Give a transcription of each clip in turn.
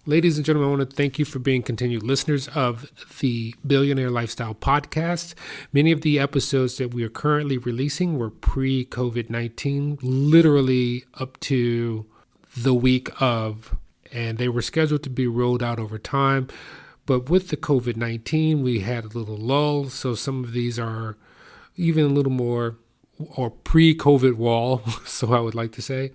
Ladies and gentlemen, I want to thank you for being continued listeners of the Billionaire Lifestyle Podcast. Many of the episodes that we are currently releasing were pre-COVID-19, literally up to the week of, and they were scheduled to be rolled out over time. But with the COVID-19, we had a little lull, so some of these are even a little more or pre-COVID wall, so I would like to say.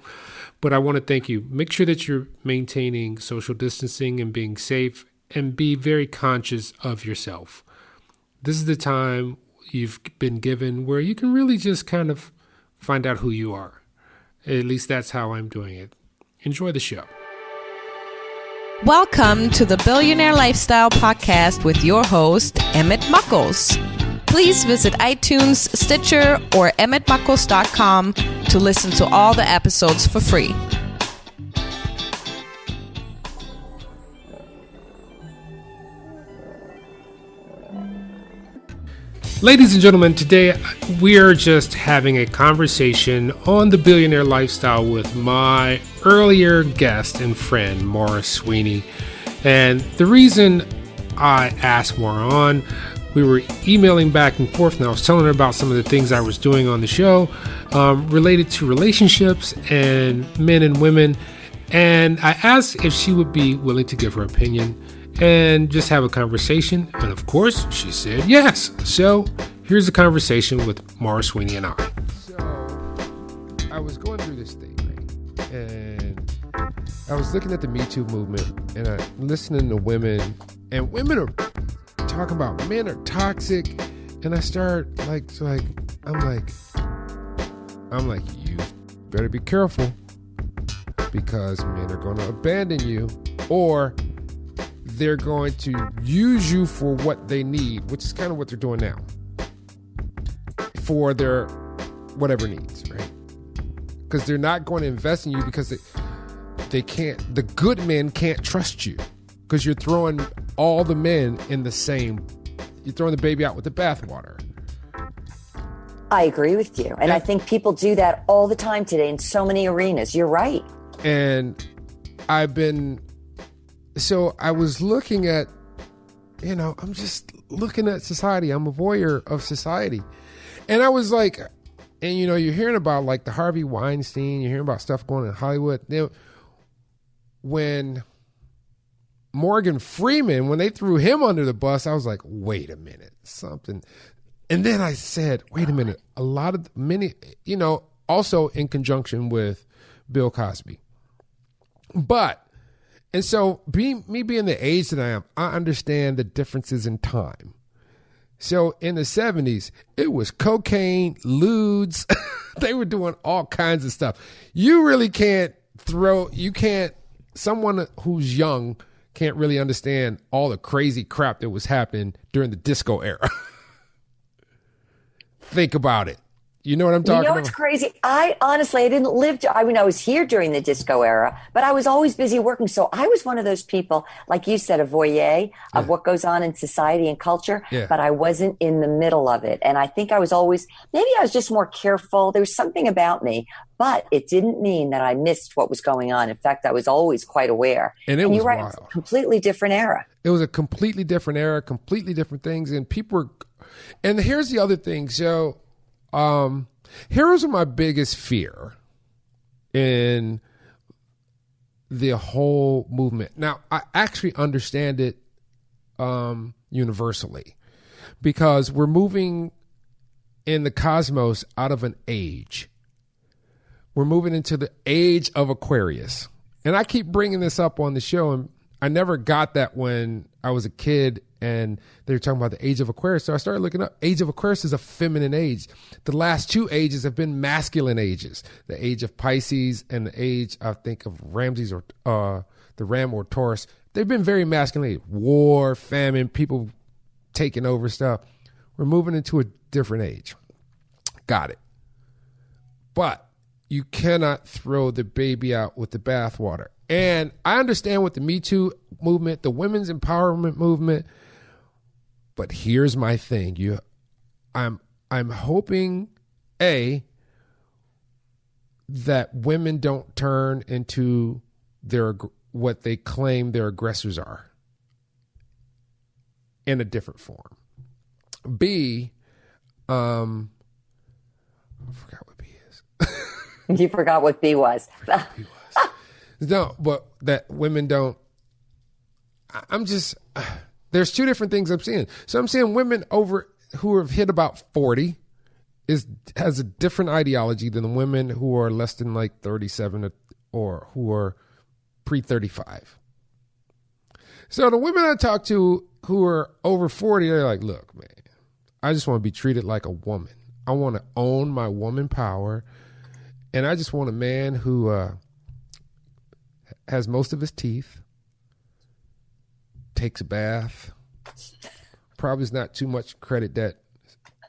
But I want to thank you. Make sure that you're maintaining social distancing and being safe, and be very conscious of yourself. This is the time you've been given where you can really just kind of find out who you are. At least that's how I'm doing it. Enjoy the show. Welcome to the Billionaire Lifestyle Podcast with your host, Emmett Muckles. Please visit iTunes, Stitcher, or emmettmuckles.com to listen to all the episodes for free. Ladies and gentlemen, today we are just having a conversation on the Billionaire Lifestyle with my earlier guest and friend, Marua Sweeney. And the reason I asked Maura on, we were emailing back and forth, and I was telling her about some of the things I was doing on the show related to relationships and men and women. And I asked if she would be willing to give her opinion and just have a conversation. And of course, she said yes. So here's a conversation with Marua Sweeney and I. So I was going through this thing, right? And I was looking at the Me Too movement, and I'm listening to women, and women are talking about men are toxic. And I start I'm like, you better be careful, because men are going to abandon you, or they're going to use you for what they need, which is kind of what they're doing now, for their whatever needs, right? Because they're not going to invest in you because they can't, the good men can't trust you, because you're throwing all the men in the same, you're throwing the baby out with the bathwater. I agree with you. And I think people do that all the time today in so many arenas. You're right. And I was looking at, I'm just looking at society. I'm a voyeur of society. And I was like, and you're hearing about like the Harvey Weinstein, you're hearing about stuff going on in Hollywood. When Morgan Freeman, when they threw him under the bus, I was like, wait a minute, something. And then I said, wait a minute, many, also in conjunction with Bill Cosby. And so me being the age that I am, I understand the differences in time. So in the 70s, it was cocaine, lewds. They were doing all kinds of stuff. You really someone who's young can't really understand all the crazy crap that was happening during the disco era. Think about it. You know what I'm talking about? It's crazy. I didn't live, I was here during the disco era, but I was always busy working. So I was one of those people, like you said, a voyeur of what goes on in society and culture, but I wasn't in the middle of it. And I think I was just more careful. There was something about me, but it didn't mean that I missed what was going on. In fact, I was always quite aware. And was you're right, wild. It was a completely different era. It was a completely different era, completely different things. And and here's the other thing. So, here's my biggest fear in the whole movement. Now, I actually understand it universally, because we're moving in the cosmos out of an age. We're moving into the age of Aquarius. And I keep bringing this up on the show, and I never got that when I was a kid and they were talking about the age of Aquarius. So I started looking up. Age of Aquarius is a feminine age. The last two ages have been masculine ages. The age of Pisces and the age, I think, of Ramses or the Ram or Taurus. They've been very masculine. War, famine, people taking over stuff. We're moving into a different age. Got it. But you cannot throw the baby out with the bathwater. And I understand with the Me Too movement, the women's empowerment movement, but here's my thing. I'm hoping, that women don't turn into their what they claim their aggressors are in a different form. B, I forgot what B is. You forgot what B was. B was. No, but that women don't. I'm just, there's two different things I'm seeing. So I'm seeing women who have hit about 40 has a different ideology than the women who are less than like 37 or who are pre-35. So the women I talk to who are over 40, they're like, look, man, I just want to be treated like a woman. I want to own my woman power. And I just want a man who has most of his teeth, takes a bath, probably is not too much credit that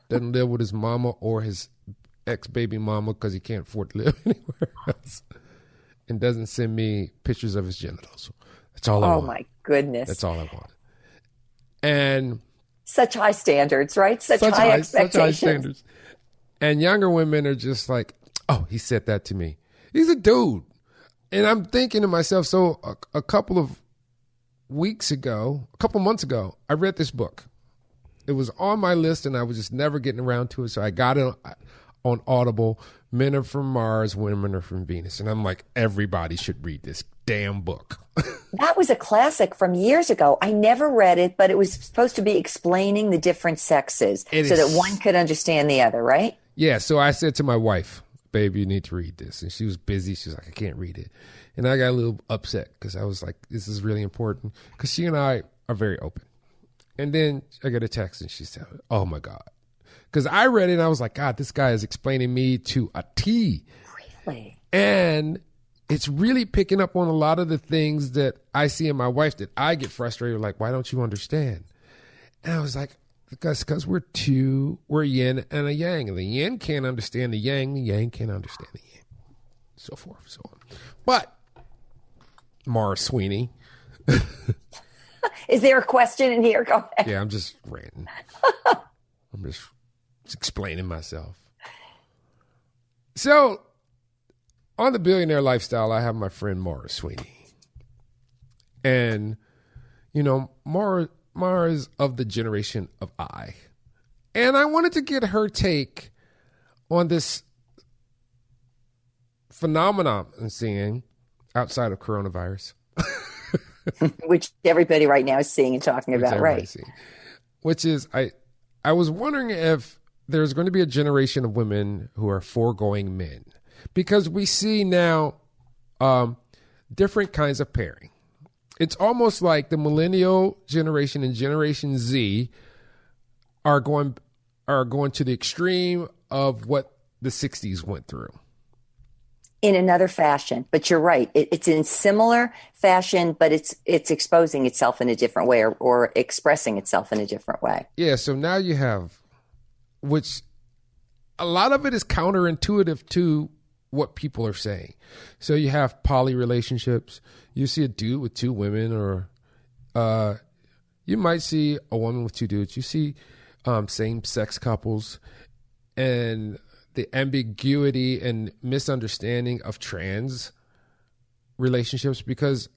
doesn't live with his mama or his ex-baby mama because he can't afford to live anywhere else, and doesn't send me pictures of his genitals. That's all I want. Oh, my goodness. That's all I want. And such high standards, right? Such high expectations. Such high standards. And younger women are just like, oh, he said that to me. He's a dude. And I'm thinking to myself, so a couple of months ago, I read this book. It was on my list and I was just never getting around to it. So I got it on Audible. Men are from Mars, women are from Venus. And I'm like, everybody should read this damn book. That was a classic from years ago. I never read it, but it was supposed to be explaining the different sexes that one could understand the other, right? Yeah. So I said to my wife, babe, you need to read this. And she was busy. She's like, I can't read it. And I got a little upset because I was like, this is really important. Because she and I are very open. And then I get a text and she said, oh my God. Because I read it and I was like, God, this guy is explaining me to a T. Really? And it's really picking up on a lot of the things that I see in my wife that I get frustrated with, like, why don't you understand? And I was like, because we're yin and a yang. And the yin can't understand the yang can't understand the yin. So forth, so on. But Marua Sweeney. Is there a question in here? Go ahead. Yeah, I'm just ranting. I'm just explaining myself. So, on the Billionaire Lifestyle, I have my friend Marua Sweeney. And, you know, Maura's of the generation of I. And I wanted to get her take on this phenomenon I'm seeing outside of coronavirus. Which everybody right now is seeing and talking about, right? Which is, I was wondering if there's going to be a generation of women who are foregoing men. Because we see now different kinds of pairing. It's almost like the millennial generation and Generation Z are going to the extreme of what the 60s went through. In another fashion, but you're right. It's in similar fashion, but it's exposing itself in a different way or expressing itself in a different way. Yeah, so now you have, which a lot of it is counterintuitive to what people are saying. So you have poly relationships. You see a dude with two women, or you might see a woman with two dudes. You see same-sex couples, and the ambiguity and misunderstanding of trans relationships. Because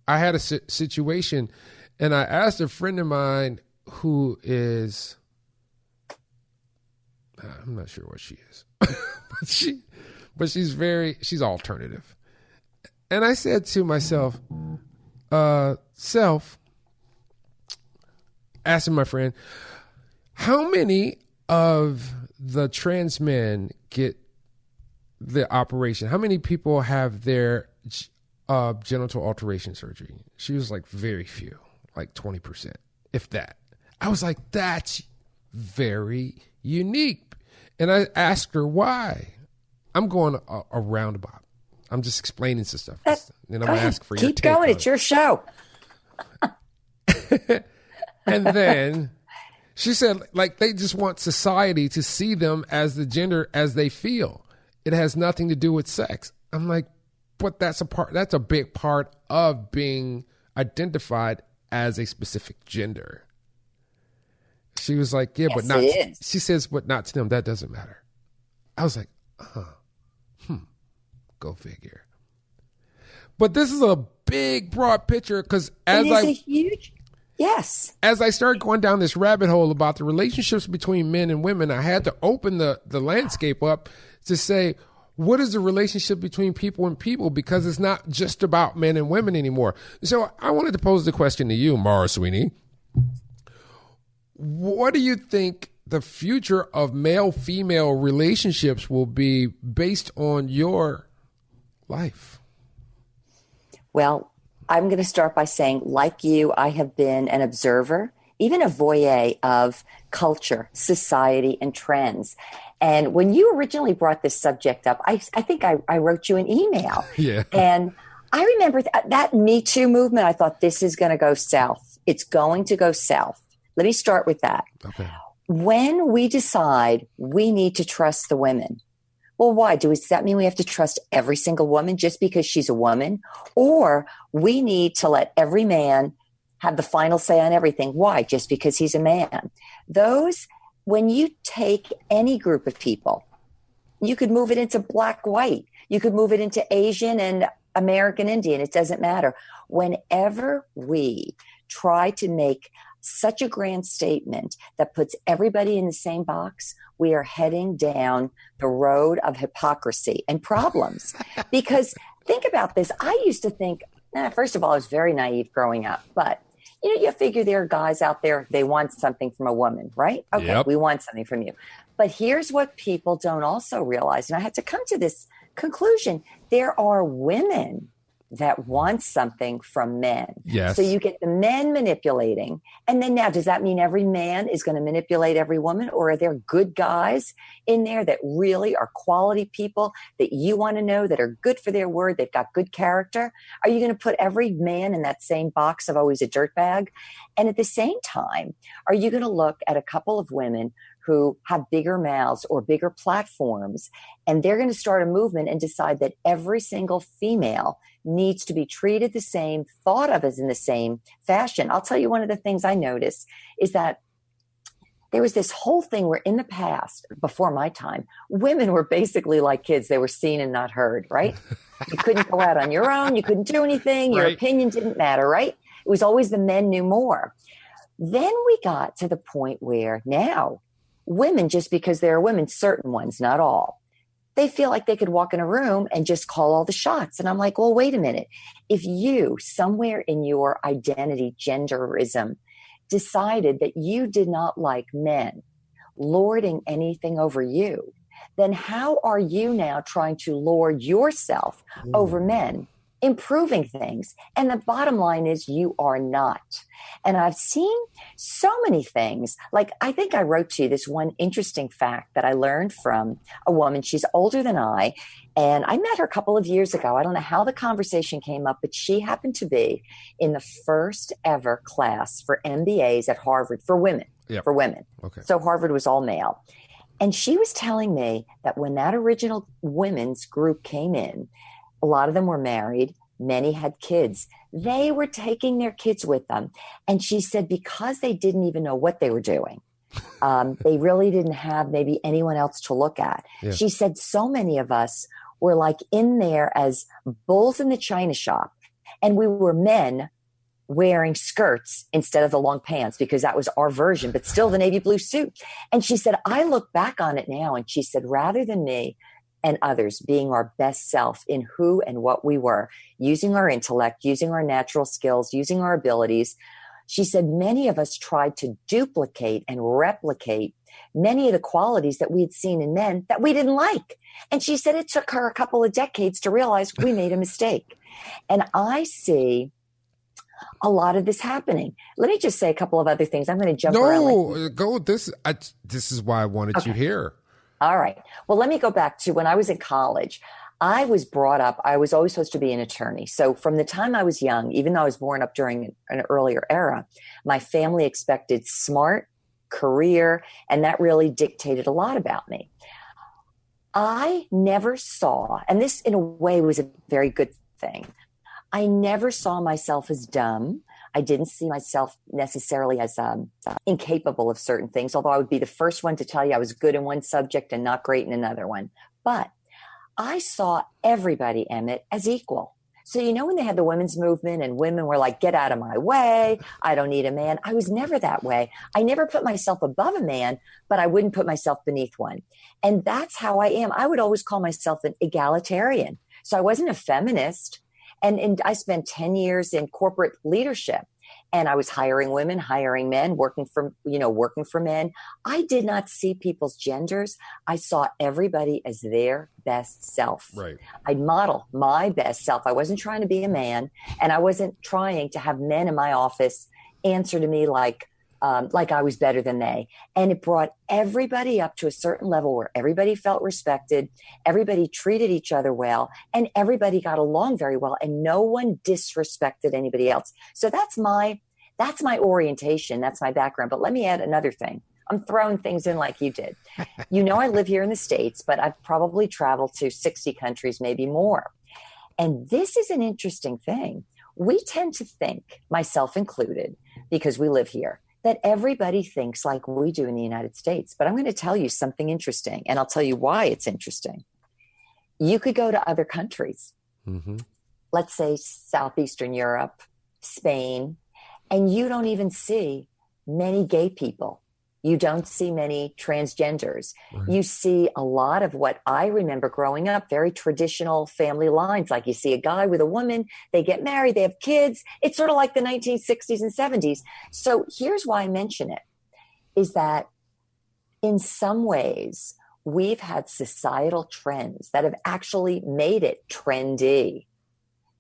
I had a situation, and I asked a friend of mine who is, I'm not sure what she is, but she's alternative. And I said to myself, asking my friend, how many of the trans men get the operation? How many people have their genital alteration surgery? She was like, very few, like 20%, if that. I was like, that's very unique. And I asked her why. I'm going a roundabout. I'm just explaining some stuff. And I'm going to ask for your take. Keep going. It's your show. And then she said, like, they just want society to see them as the gender as they feel. It has nothing to do with sex. I'm like, but that's a big part of being identified as a specific gender. She was like, yeah, but not, she says, but not to them. That doesn't matter. I was like, go figure. But this is a big, broad picture because as I started going down this rabbit hole about the relationships between men and women, I had to open the landscape up to say, what is the relationship between people and people? Because it's not just about men and women anymore. So I wanted to pose the question to you, Marua Sweeney. What do you think the future of male-female relationships will be based on your life? Well, I'm going to start by saying, like you, I have been an observer, even a voyeur of culture, society, and trends. And when you originally brought this subject up, I think I wrote you an email. Yeah. And I remember that Me Too movement. I thought, this is going to go south. It's going to go south. Let me start with that. Okay. When we decide we need to trust the women, well, why? Does that mean we have to trust every single woman just because she's a woman? Or we need to let every man have the final say on everything. Why? Just because he's a man. When you take any group of people, you could move it into black, white. You could move it into Asian and American Indian. It doesn't matter. Whenever we try to make such a grand statement that puts everybody in the same box, we are heading down the road of hypocrisy and problems. Because think about this. I used to think, first of all, I was very naive growing up, but you figure there are guys out there, they want something from a woman, right? Okay, yep. We want something from you. But here's what people don't also realize, and I had to come to this conclusion. There are women that want something from men. Yes. So you get the men manipulating. And then now, does that mean every man is going to manipulate every woman? Or are there good guys in there that really are quality people that you want to know, that are good for their word? They've got good character. Are you going to put every man in that same box of always a dirtbag? And at the same time, are you going to look at a couple of women who have bigger mouths or bigger platforms, and they're going to start a movement and decide that every single female needs to be treated the same, thought of as in the same fashion? I'll tell you, one of the things I noticed is that there was this whole thing where in the past, before my time, women were basically like kids. They were seen and not heard, right? You couldn't go out on your own. You couldn't do anything. Your opinion didn't matter, right? It was always the men knew more. Then we got to the point where now women, just because they're women, certain ones, not all, they feel like they could walk in a room and just call all the shots. And I'm like, well, wait a minute. If you, somewhere in your identity, genderism, decided that you did not like men lording anything over you, then how are you now trying to lord yourself over men, improving things? And the bottom line is you are not. And I've seen so many things. Like, I think I wrote to you this one interesting fact that I learned from a woman. She's older than I, and I met her a couple of years ago. I don't know how the conversation came up, but she happened to be in the first ever class for MBAs at Harvard for women. Yep. For women. Okay. So Harvard was all male. And she was telling me that when that original women's group came in, a lot of them were married. Many had kids. They were taking their kids with them. And she said, because they didn't even know what they were doing, they really didn't have maybe anyone else to look at. Yeah. She said, so many of us were like in there as bulls in the china shop. And we were men wearing skirts instead of the long pants because that was our version, but still the navy blue suit. And she said, I look back on it now. And she said, rather than me and others being our best self in who and what we were, using our intellect, using our natural skills, using our abilities, she said, many of us tried to duplicate and replicate many of the qualities that we had seen in men that we didn't like. And she said it took her a couple of decades to realize we made a mistake. And I see a lot of this happening. Let me just say a couple of other things. I'm going to jump around. No, go. This is why I wanted you here. All right. Well, let me go back to when I was in college. I was brought up, I was always supposed to be an attorney. So from the time I was young, even though I was born up during an earlier era, my family expected smart, career, and that really dictated a lot about me. I never saw, and this in a way was a very good thing, I never saw myself as dumb. I didn't see myself necessarily as incapable of certain things, although I would be the first one to tell you I was good in one subject and not great in another one. But I saw everybody, Emmett, as equal. So, when they had the women's movement and women were like, get out of my way. I don't need a man. I was never that way. I never put myself above a man, but I wouldn't put myself beneath one. And that's how I am. I would always call myself an egalitarian. So I wasn't a feminist. And I spent 10 years in corporate leadership. And I was hiring women, hiring men, working for men. I did not see people's genders. I saw everybody as their best self. Right. I'd model my best self. I wasn't trying to be a man, and I wasn't trying to have men in my office answer to me like I was better than they. And it brought everybody up to a certain level where everybody felt respected, everybody treated each other well, and everybody got along very well, and no one disrespected anybody else. So that's my orientation. That's my background. But let me add another thing. I'm throwing things in like you did. I live here in the States, but I've probably traveled to 60 countries, maybe more. And this is an interesting thing. We tend to think, myself included, because we live here, that everybody thinks like we do in the United States. But I'm going to tell you something interesting, and I'll tell you why it's interesting. You could go to other countries, let's say Southeastern Europe, Spain, and you don't even see many gay people. You don't see many transgenders. Right. You see a lot of what I remember growing up, very traditional family lines. Like you see a guy with a woman, they get married, they have kids. It's sort of like the 1960s and 70s. So here's why I mention it, is that in some ways, we've had societal trends that have actually made it trendy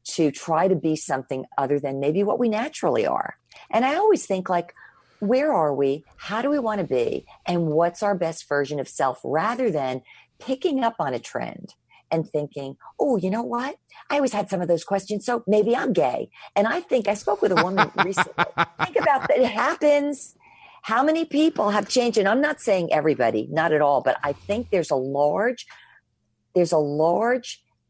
to try to be something other than maybe what we naturally are. And I always think like, where are we? How do we want to be? And what's our best version of self, rather than picking up on a trend and thinking, oh, you know what? I always had some of those questions, so maybe I'm gay. And I spoke with a woman recently. Think about that. It happens. How many people have changed? And I'm not saying everybody, not at all, but I think there's a large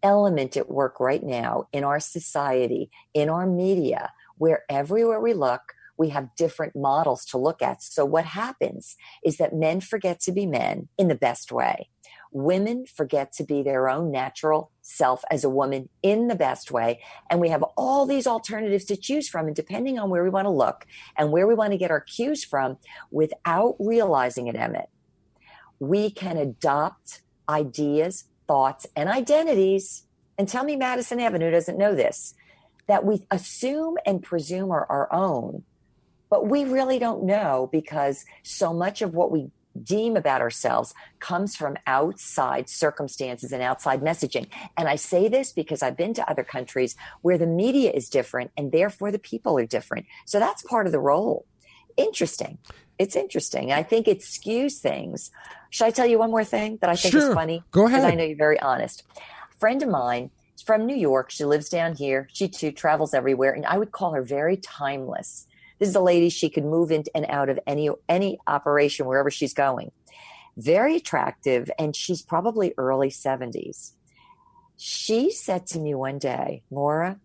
element at work right now in our society, in our media, where everywhere we look, we have different models to look at. So what happens is that men forget to be men in the best way. Women forget to be their own natural self as a woman in the best way. And we have all these alternatives to choose from. And depending on where we want to look and where we want to get our cues from, without realizing it, Emmett, we can adopt ideas, thoughts, and identities. And tell me, Madison Avenue doesn't know this, that we assume and presume are our own. But we really don't know, because so much of what we deem about ourselves comes from outside circumstances and outside messaging. And I say this because I've been to other countries where the media is different and therefore the people are different. So that's part of the role. Interesting. It's interesting. I think it skews things. Should I tell you one more thing that I think is funny? Go ahead. Because I know you're very honest. A friend of mine is from New York. She lives down here. She too travels everywhere. And I would call her very timeless. This is a lady, she could move in and out of any operation wherever she's going. Very attractive, and she's probably early 70s. She said to me one day, Maura,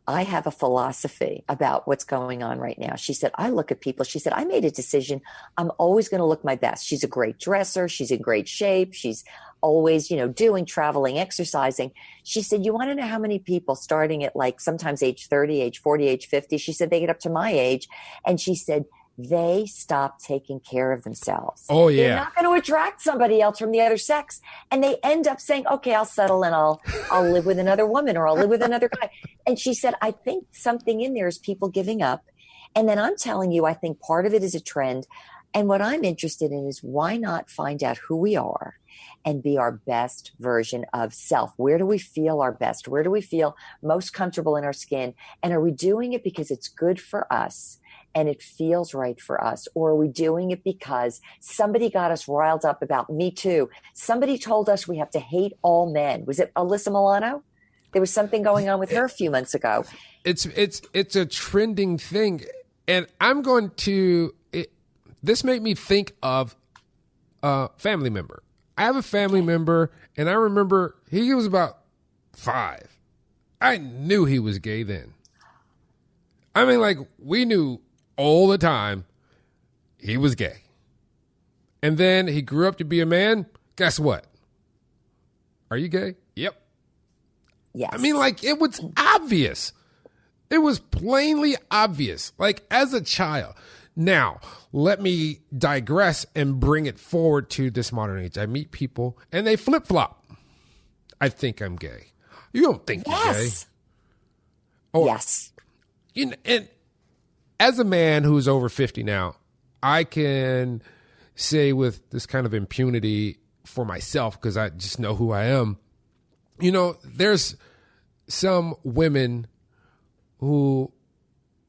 I have a philosophy about what's going on right now. She said, I look at people. She said, I made a decision. I'm always going to look my best. She's a great dresser. She's in great shape. She's always, doing, traveling, exercising. She said, you want to know how many people starting at like sometimes age 30, age 40, age 50, she said they get up to my age. And she said, they stop taking care of themselves. Oh, yeah. They're not going to attract somebody else from the other sex. And they end up saying, okay, I'll settle and I'll live with another woman, or I'll live with another guy. And she said, I think something in there is people giving up. And then I'm telling you, I think part of it is a trend. And what I'm interested in is, why not find out who we are and be our best version of self? Where do we feel our best? Where do we feel most comfortable in our skin? And are we doing it because it's good for us and it feels right for us? Or are we doing it because somebody got us riled up about Me Too? Somebody told us we have to hate all men. Was it Alyssa Milano? There was something going on with her a few months ago. It's a trending thing. And I'm going to, this made me think of a family member. I have a family member, and I remember he was about 5. I knew he was gay then. I mean, like, we knew all the time he was gay. And then he grew up to be a man. Guess what? Are you gay? Yep. Yes. I mean, like, it was obvious. It was plainly obvious, like, as a child. Now, let me digress and bring it forward to this modern age. I meet people and they flip-flop. I think I'm gay. You don't think you're gay. Or, yes. You know, and as a man who's over 50 now, I can say with this kind of impunity for myself, because I just know who I am, you know, there's some women who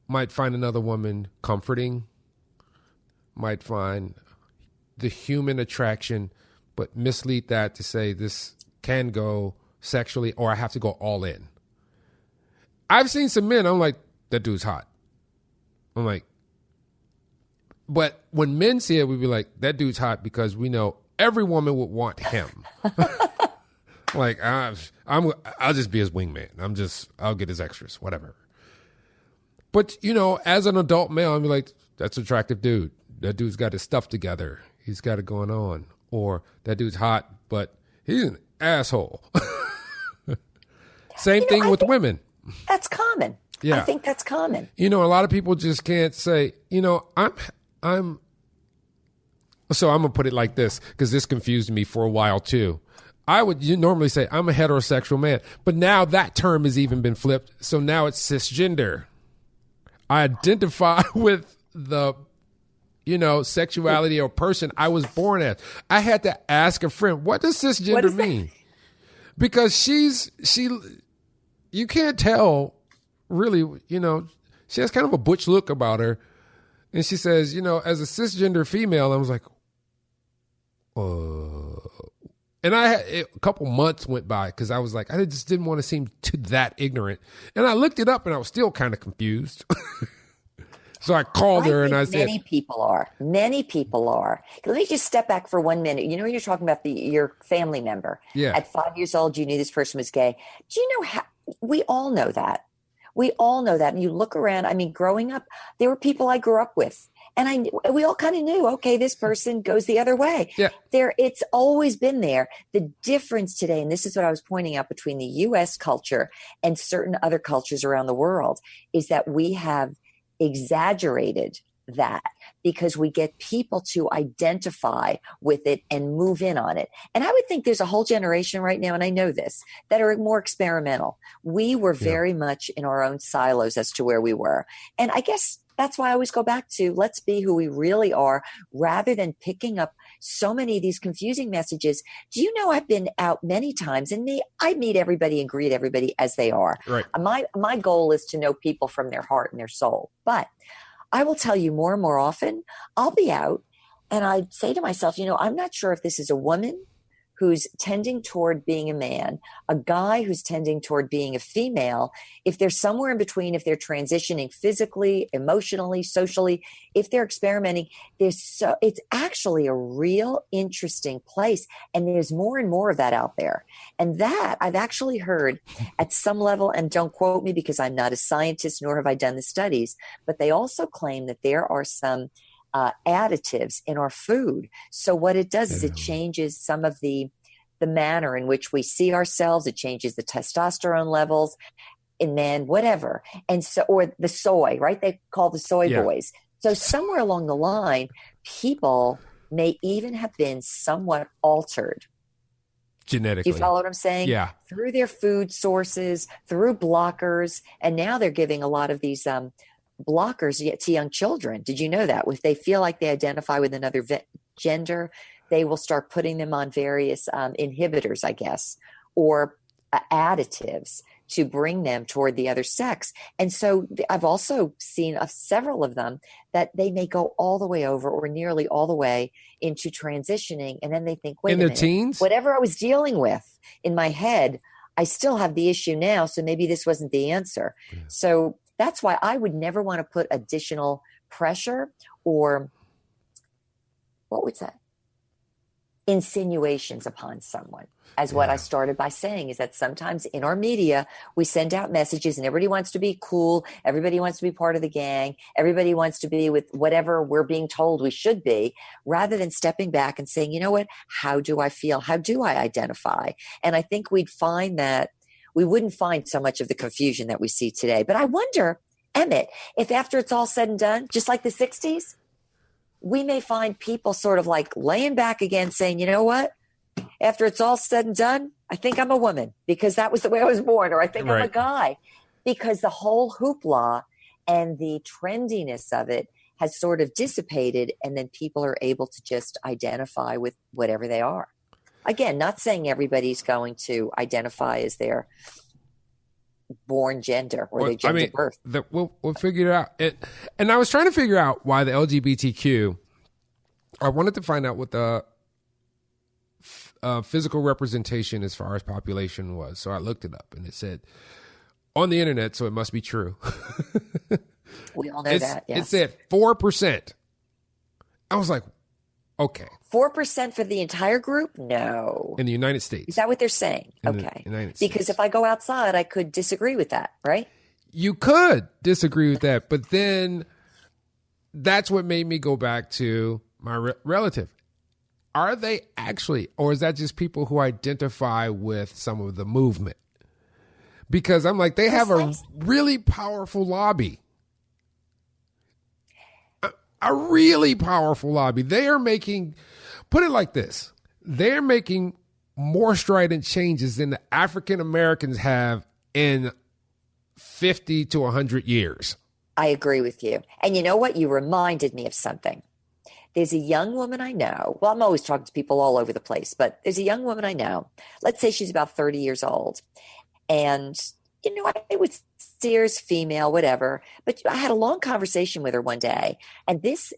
might find another woman comforting, might find the human attraction, but mislead that to say this can go sexually or I have to go all in. I've seen some men, I'm like, that dude's hot. I'm like, but when men see it, we'd be like, that dude's hot because we know every woman would want him. Like, I'll just be his wingman. I'll get his extras, whatever. But, you know, as an adult male, I'm like, that's an attractive dude. That dude's got his stuff together. He's got it going on. Or that dude's hot, but he's an asshole. Same thing with women. That's common. Yeah. I think that's common. You know, a lot of people just can't say, you know, so I'm going to put it like this, because this confused me for a while too. You normally say I'm a heterosexual man, but now that term has even been flipped. So now it's cisgender. I identify with the, you know, sexuality or person I was born as. I had to ask a friend, what does cisgender mean? Because you can't tell really, you know, she has kind of a butch look about her. And she says, you know, as a cisgender female, I was like, and a couple months went by because I was like, I just didn't want to seem that ignorant. And I looked it up and I was still kind of confused. So I called her and I said, many people are. Let me just step back for 1 minute. You know, you're talking about your family member. Yeah. At 5 years old, you knew this person was gay. Do you know how we all know that? We all know that. And you look around, I mean, growing up, there were people I grew up with. And we all kind of knew, okay, this person goes the other way. Yeah. It's always been there. The difference today, and this is what I was pointing out between the U.S. culture and certain other cultures around the world, is that we have exaggerated that because we get people to identify with it and move in on it. And I would think there's a whole generation right now, and I know this, that are more experimental. We were very much in our own silos as to where we were. And I guess that's why I always go back to let's be who we really are rather than picking up so many of these confusing messages. Do you know I've been out many times and I meet everybody and greet everybody as they are. Right. My goal is to know people from their heart and their soul. But I will tell you more and more often, I'll be out and I say to myself, you know, I'm not sure if this is a woman who's tending toward being a man, a guy who's tending toward being a female, if they're somewhere in between, if they're transitioning physically, emotionally, socially, if they're experimenting, it's actually a real interesting place. And there's more and more of that out there. And that I've actually heard at some level, and don't quote me because I'm not a scientist, nor have I done the studies, but they also claim that there are some additives in our food. So what it does is it changes some of the manner in which we see ourselves. It changes the testosterone levels in men, whatever. And so, or the soy, right? They call the soy boys. So somewhere along the line, people may even have been somewhat altered genetically. Do you follow what I'm saying? Yeah. Through their food sources, through blockers. And now they're giving a lot of these blockers to young children. Did you know that? If they feel like they identify with another gender, they will start putting them on various inhibitors, I guess, or additives to bring them toward the other sex. And so I've also seen several of them that they may go all the way over or nearly all the way into transitioning. And then they think, wait a minute, teens? Whatever I was dealing with in my head, I still have the issue now. So maybe this wasn't the answer. Yeah. So that's why I would never want to put additional pressure or what was that? Insinuations upon someone. As what I started by saying is that sometimes in our media, we send out messages and everybody wants to be cool. Everybody wants to be part of the gang. Everybody wants to be with whatever we're being told we should be, rather than stepping back and saying, you know what, how do I feel? How do I identify? And I think we'd find that we wouldn't find so much of the confusion that we see today. But I wonder, Emmett, if after it's all said and done, just like the 60s, we may find people sort of like laying back again saying, you know what? After it's all said and done, I think I'm a woman because that was the way I was born, or I think I'm a guy. Because the whole hoopla and the trendiness of it has sort of dissipated, and then people are able to just identify with whatever they are. Again, not saying everybody's going to identify as their born gender or their gender birth. We'll figure it out. And I was trying to figure out why the LGBTQ, I wanted to find out what the physical representation as far as population was. So I looked it up, and it said on the internet, so it must be true. We all know that, yes. It said 4%. I was like, okay. 4% for the entire group? No. In the United States. Is that what they're saying? Okay. Because if I go outside, I could disagree with that, right? You could disagree with that, but then that's what made me go back to my relative. Are they actually, or is that just people who identify with some of the movement? Because I'm like, they have a really powerful lobby. A really powerful lobby. They are making, put it like this, they're making more strident changes than the African Americans have in 50 to 100 years. I agree with you. And you know what? You reminded me of something. There's a young woman I know. Well, I'm always talking to people all over the place, but there's a young woman I know. Let's say she's about 30 years old. And, you know, I would see her as female, whatever. But I had a long conversation with her one day. And this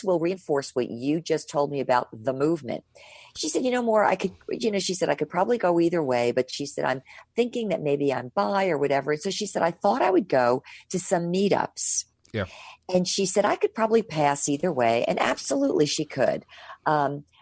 will reinforce what you just told me about the movement. She said, you know, Maura, she said, I could probably go either way. But she said, I'm thinking that maybe I'm bi or whatever. And so she said, I thought I would go to some meetups. Yeah. And she said, I could probably pass either way. And absolutely she could.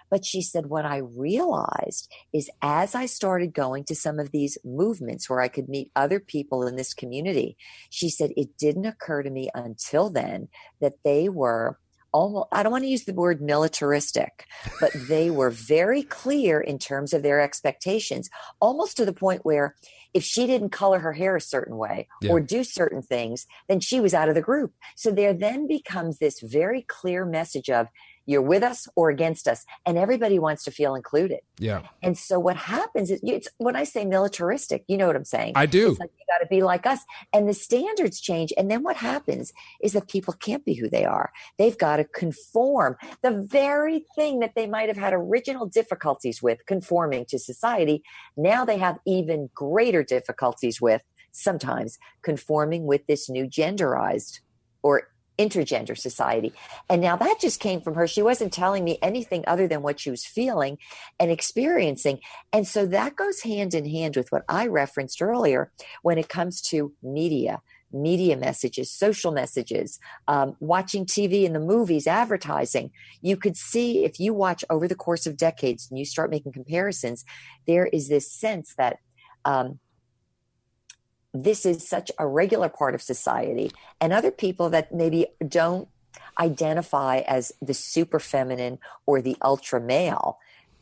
But she said, what I realized is as I started going to some of these movements where I could meet other people in this community, she said, it didn't occur to me until then that they were almost, I don't want to use the word militaristic, but they were very clear in terms of their expectations, almost to the point where if she didn't color her hair a certain way or do certain things, then she was out of the group. So there then becomes this very clear message of you're with us or against us, and everybody wants to feel included. Yeah. And so what happens is, it's, when I say militaristic, you know what I'm saying? I do. It's like you got to be like us, and the standards change. And then what happens is that people can't be who they are. They've got to conform. The very thing that they might have had original difficulties with, conforming to society, now they have even greater difficulties with sometimes conforming with this new genderized or intergender society. And now that just came from her. She wasn't telling me anything other than what she was feeling and experiencing. And so that goes hand in hand with what I referenced earlier when it comes to media messages, social messages, watching TV and the movies, advertising. You could see, if you watch over the course of decades and you start making comparisons, there is this sense that this is such a regular part of society, and other people that maybe don't identify as the super feminine or the ultra male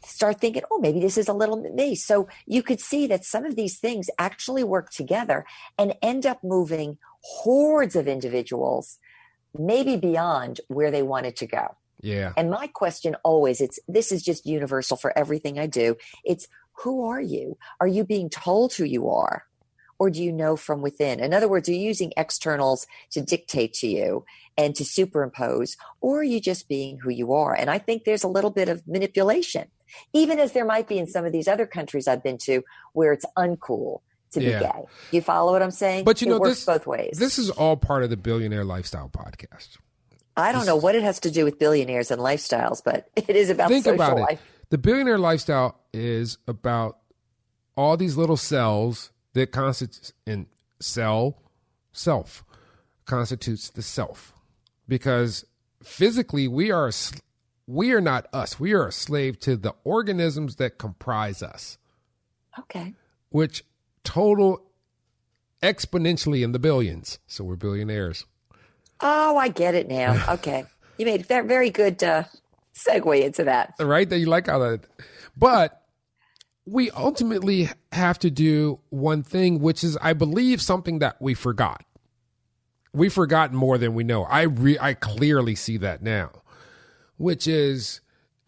start thinking, oh, maybe this is a little me. So you could see that some of these things actually work together and end up moving hordes of individuals, maybe beyond where they wanted to go. Yeah. And my question always, this is just universal for everything I do. It's, who are you? Are you being told who you are? Or do you know from within? In other words, are you using externals to dictate to you and to superimpose, or are you just being who you are? And I think there's a little bit of manipulation, even as there might be in some of these other countries I've been to where it's uncool to be gay. You follow what I'm saying? But you know, it works both ways. This is all part of the Billionaire Lifestyle podcast. I don't know what it has to do with billionaires and lifestyles, but it is about social life. Think about it. The Billionaire Lifestyle is about all these little cells that constitutes in self constitutes the self, because physically we are not us. We are a slave to the organisms that comprise us. Okay. Which total exponentially in the billions. So we're billionaires. Oh, I get it now. Okay. You made a very good segue into that. Right? That you like how that, but we ultimately have to do one thing, which is, I believe, something that we forgot. We've forgotten more than we know. I clearly see that now, which is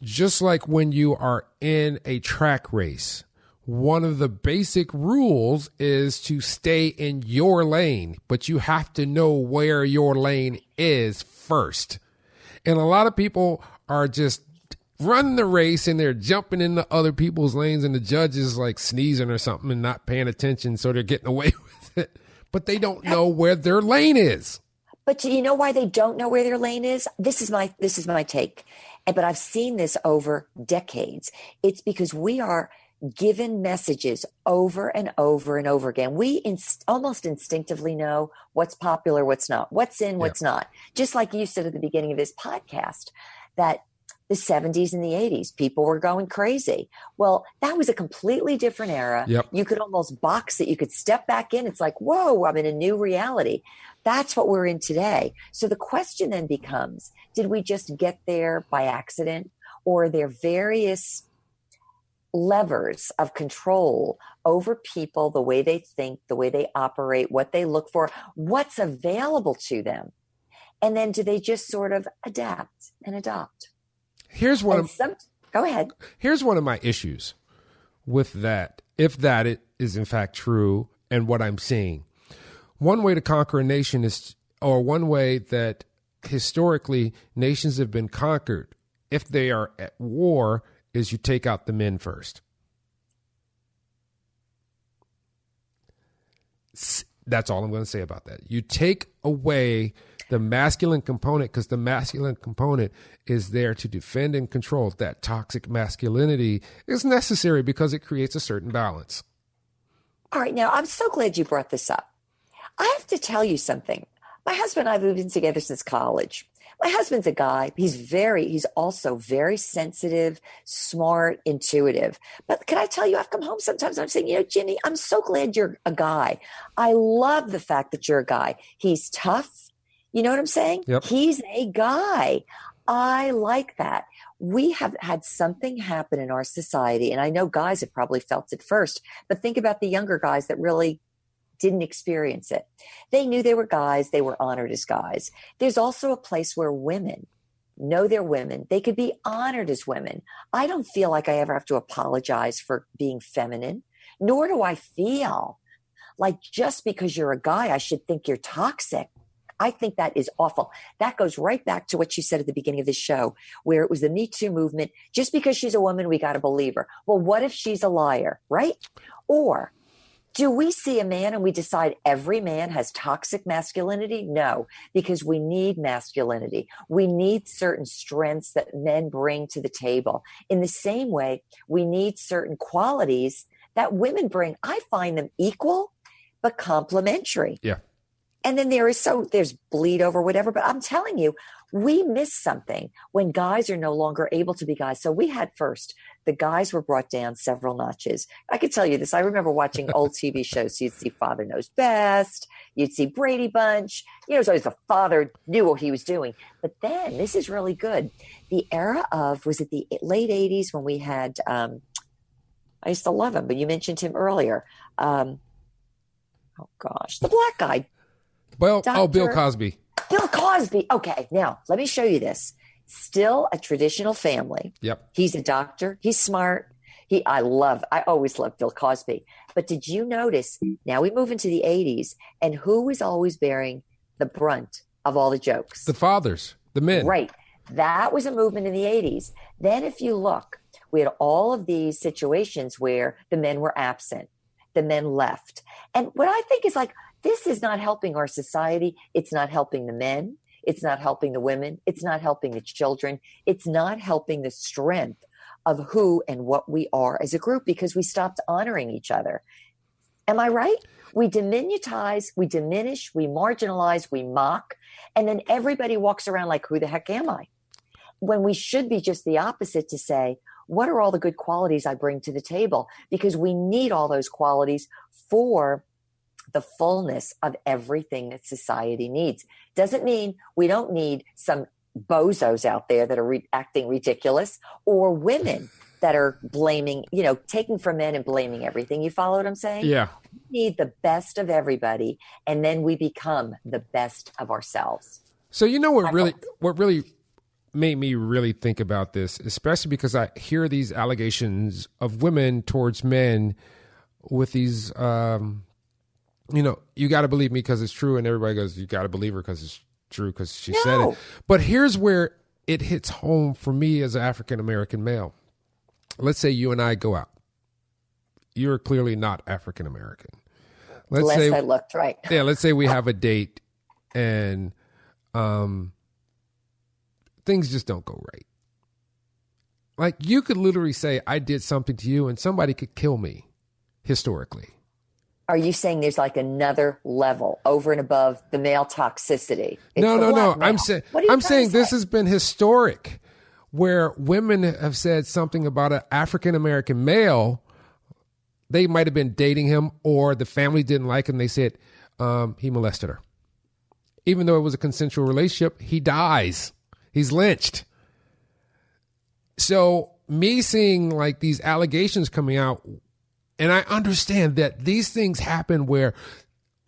just like when you are in a track race, one of the basic rules is to stay in your lane, but you have to know where your lane is first. And a lot of people are just running the race and they're jumping into other people's lanes, and the judge is like sneezing or something and not paying attention, so they're getting away with it. But they don't know where their lane is. But you know why they don't know where their lane is? This is my take. But I've seen this over decades. It's because we are given messages over and over and over again. We almost instinctively know what's popular, what's not, what's in, what's not. Just like you said at the beginning of this podcast, that the 70s and the 80s, people were going crazy. Well, that was a completely different era. Yep. You could almost box it. You could step back in. It's like, whoa, I'm in a new reality. That's what we're in today. So the question then becomes, did we just get there by accident, or are there various levers of control over people, the way they think, the way they operate, what they look for, what's available to them? And then do they just sort of adapt and adopt? Go ahead. Here's one of my issues with that, if that it is in fact true, and what I'm seeing. One way to conquer a nation is, or one way that historically nations have been conquered, if they are at war, is you take out the men first. That's all I'm going to say about that. You take away the masculine component, because the masculine component is there to defend and control. That toxic masculinity is necessary because it creates a certain balance. All right. Now, I'm so glad you brought this up. I have to tell you something. My husband and I have been together since college. My husband's a guy. He's also very sensitive, smart, intuitive. But can I tell you, I've come home sometimes and I'm saying, Ginny, I'm so glad you're a guy. I love the fact that you're a guy. He's tough. You know what I'm saying? Yep. He's a guy. I like that. We have had something happen in our society, and I know guys have probably felt it first, but think about the younger guys that really didn't experience it. They knew they were guys. They were honored as guys. There's also a place where women know they're women. They could be honored as women. I don't feel like I ever have to apologize for being feminine, nor do I feel like just because you're a guy, I should think you're toxic. I think that is awful. That goes right back to what you said at the beginning of the show, where it was the Me Too movement. Just because she's a woman, we got to believe her. Well, what if she's a liar, right? Or do we see a man and we decide every man has toxic masculinity? No, because we need masculinity. We need certain strengths that men bring to the table. In the same way, we need certain qualities that women bring. I find them equal, but complementary. Yeah. And then there's bleed over whatever, but I'm telling you, we miss something when guys are no longer able to be guys. So we had first, the guys were brought down several notches. I could tell you this. I remember watching old TV shows. So you'd see Father Knows Best. You'd see Brady Bunch. It was always the father knew what he was doing. But then, this is really good. The era of, was it the late 80s when we had, I used to love him, but you mentioned him earlier. The black guy. Well, Bill Cosby. Bill Cosby. Okay, now let me show you this. Still a traditional family. Yep. He's a doctor. He's smart. I always loved Bill Cosby. But did you notice, now we move into the 80s, and who was always bearing the brunt of all the jokes? The fathers, the men. Right. That was a movement in the 80s. Then if you look, we had all of these situations where the men were absent. The men left. And what I think is like, this is not helping our society. It's not helping the men. It's not helping the women. It's not helping the children. It's not helping the strength of who and what we are as a group, because we stopped honoring each other. Am I right? We diminutize, we diminish, we marginalize, we mock, and then everybody walks around like, who the heck am I? When we should be just the opposite, to say, what are all the good qualities I bring to the table? Because we need all those qualities for the fullness of everything that society needs. Doesn't mean we don't need some bozos out there that are acting ridiculous, or women that are blaming, taking from men and blaming everything. You follow what I'm saying? Yeah. We need the best of everybody, and then we become the best of ourselves. So what really made me really think about this, especially because I hear these allegations of women towards men with these, you got to believe me because it's true, and everybody goes, you got to believe her because it's true because she said it. But here's where it hits home for me as an African-American male. Let's say you and I go out. You're clearly not African-American. Unless I looked right. Yeah, let's say we have a date and things just don't go right. Like, you could literally say, I did something to you, and somebody could kill me, historically. Are you saying there's like another level over and above the male toxicity? No. I'm saying this has been historic, where women have said something about an African-American male. They might have been dating him, or the family didn't like him. They said he molested her. Even though it was a consensual relationship, he dies. He's lynched. So me seeing like these allegations coming out, and I understand that these things happen where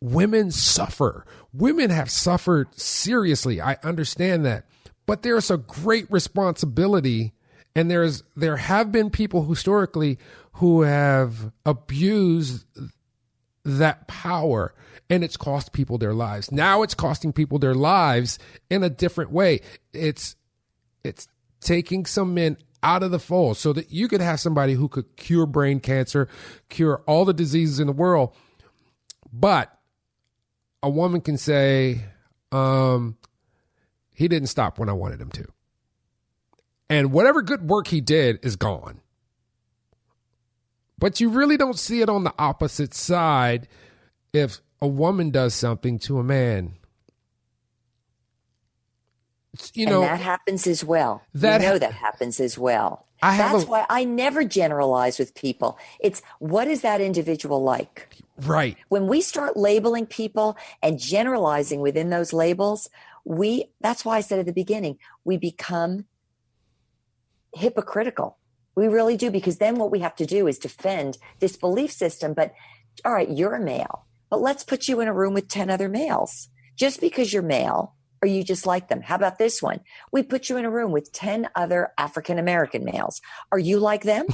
women suffer. Women have suffered seriously. I understand that. But there's a great responsibility, and there have been people historically who have abused that power, and it's cost people their lives. Now it's costing people their lives in a different way. It's taking some men out of the fold so that you could have somebody who could cure brain cancer, cure all the diseases in the world. But a woman can say, he didn't stop when I wanted him to. And whatever good work he did is gone. But you really don't see it on the opposite side if a woman does something to a man. And that happens as well. That happens as well. That's why I never generalize with people. It's, what is that individual like? Right. When we start labeling people and generalizing within those labels, that's why I said at the beginning, we become hypocritical. We really do, because then what we have to do is defend this belief system. But all right, you're a male, but let's put you in a room with 10 other males. Just because you're male, or you just like them. How about this one? We put you in a room with 10 other African-American males. Are you like them?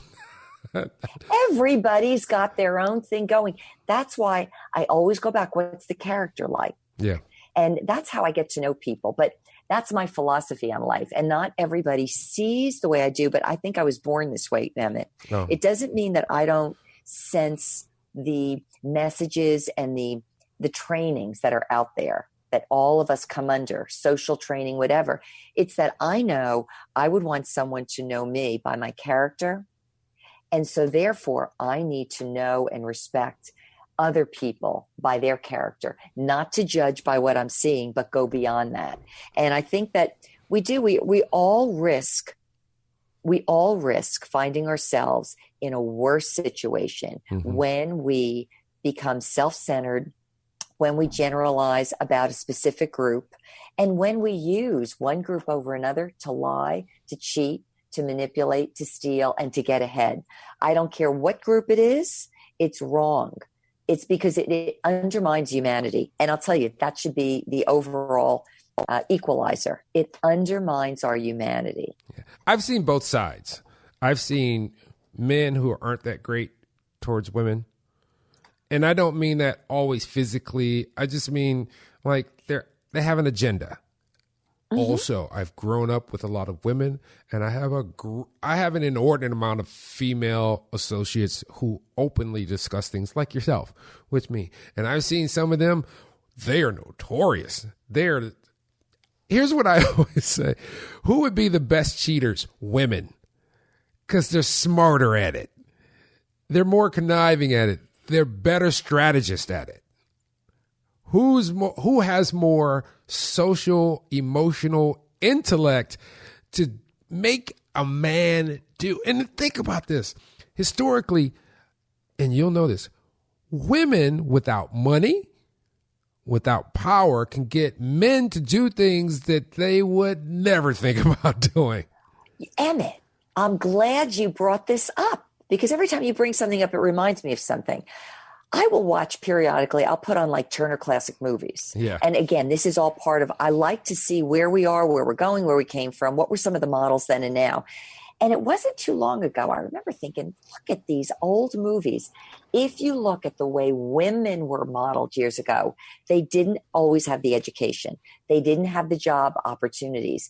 Everybody's got their own thing going. That's why I always go back. What's the character like? Yeah. And that's how I get to know people. But that's my philosophy on life. And not everybody sees the way I do, but I think I was born this way, Emmett. Oh. It doesn't mean that I don't sense the messages and the trainings that are out there that all of us come under, social training, whatever. It's that I know I would want someone to know me by my character. And so therefore, I need to know and respect other people by their character, not to judge by what I'm seeing, but go beyond that. And I think that we all risk finding ourselves in a worse situation when we become self-centered, when we generalize about a specific group, and when we use one group over another to lie, to cheat, to manipulate, to steal, and to get ahead. I don't care what group it is, it's wrong. It's because it undermines humanity. And I'll tell you, that should be the overall equalizer. It undermines our humanity. Yeah. I've seen both sides. I've seen men who aren't that great towards women. And I don't mean that always physically. I just mean like they have an agenda. Also, I've grown up with a lot of women, and I have an inordinate amount of female associates who openly discuss things like yourself with me. And I've seen some of them, they are notorious. Here's what I always say. Who would be the best cheaters? Women. Because they're smarter at it. They're more conniving at it. They're better strategists at it. Who has more social, emotional intellect to make a man do? And think about this. Historically, and you'll know this, women without money, without power, can get men to do things that they would never think about doing. Emmett, I'm glad you brought this up, because every time you bring something up, it reminds me of something. I will watch periodically. I'll put on like Turner Classic Movies. Yeah. And again, this is all part of, I like to see where we are, where we're going, where we came from, what were some of the models then and now. And it wasn't too long ago, I remember thinking, look at these old movies. If you look at the way women were modeled years ago, they didn't always have the education. They didn't have the job opportunities.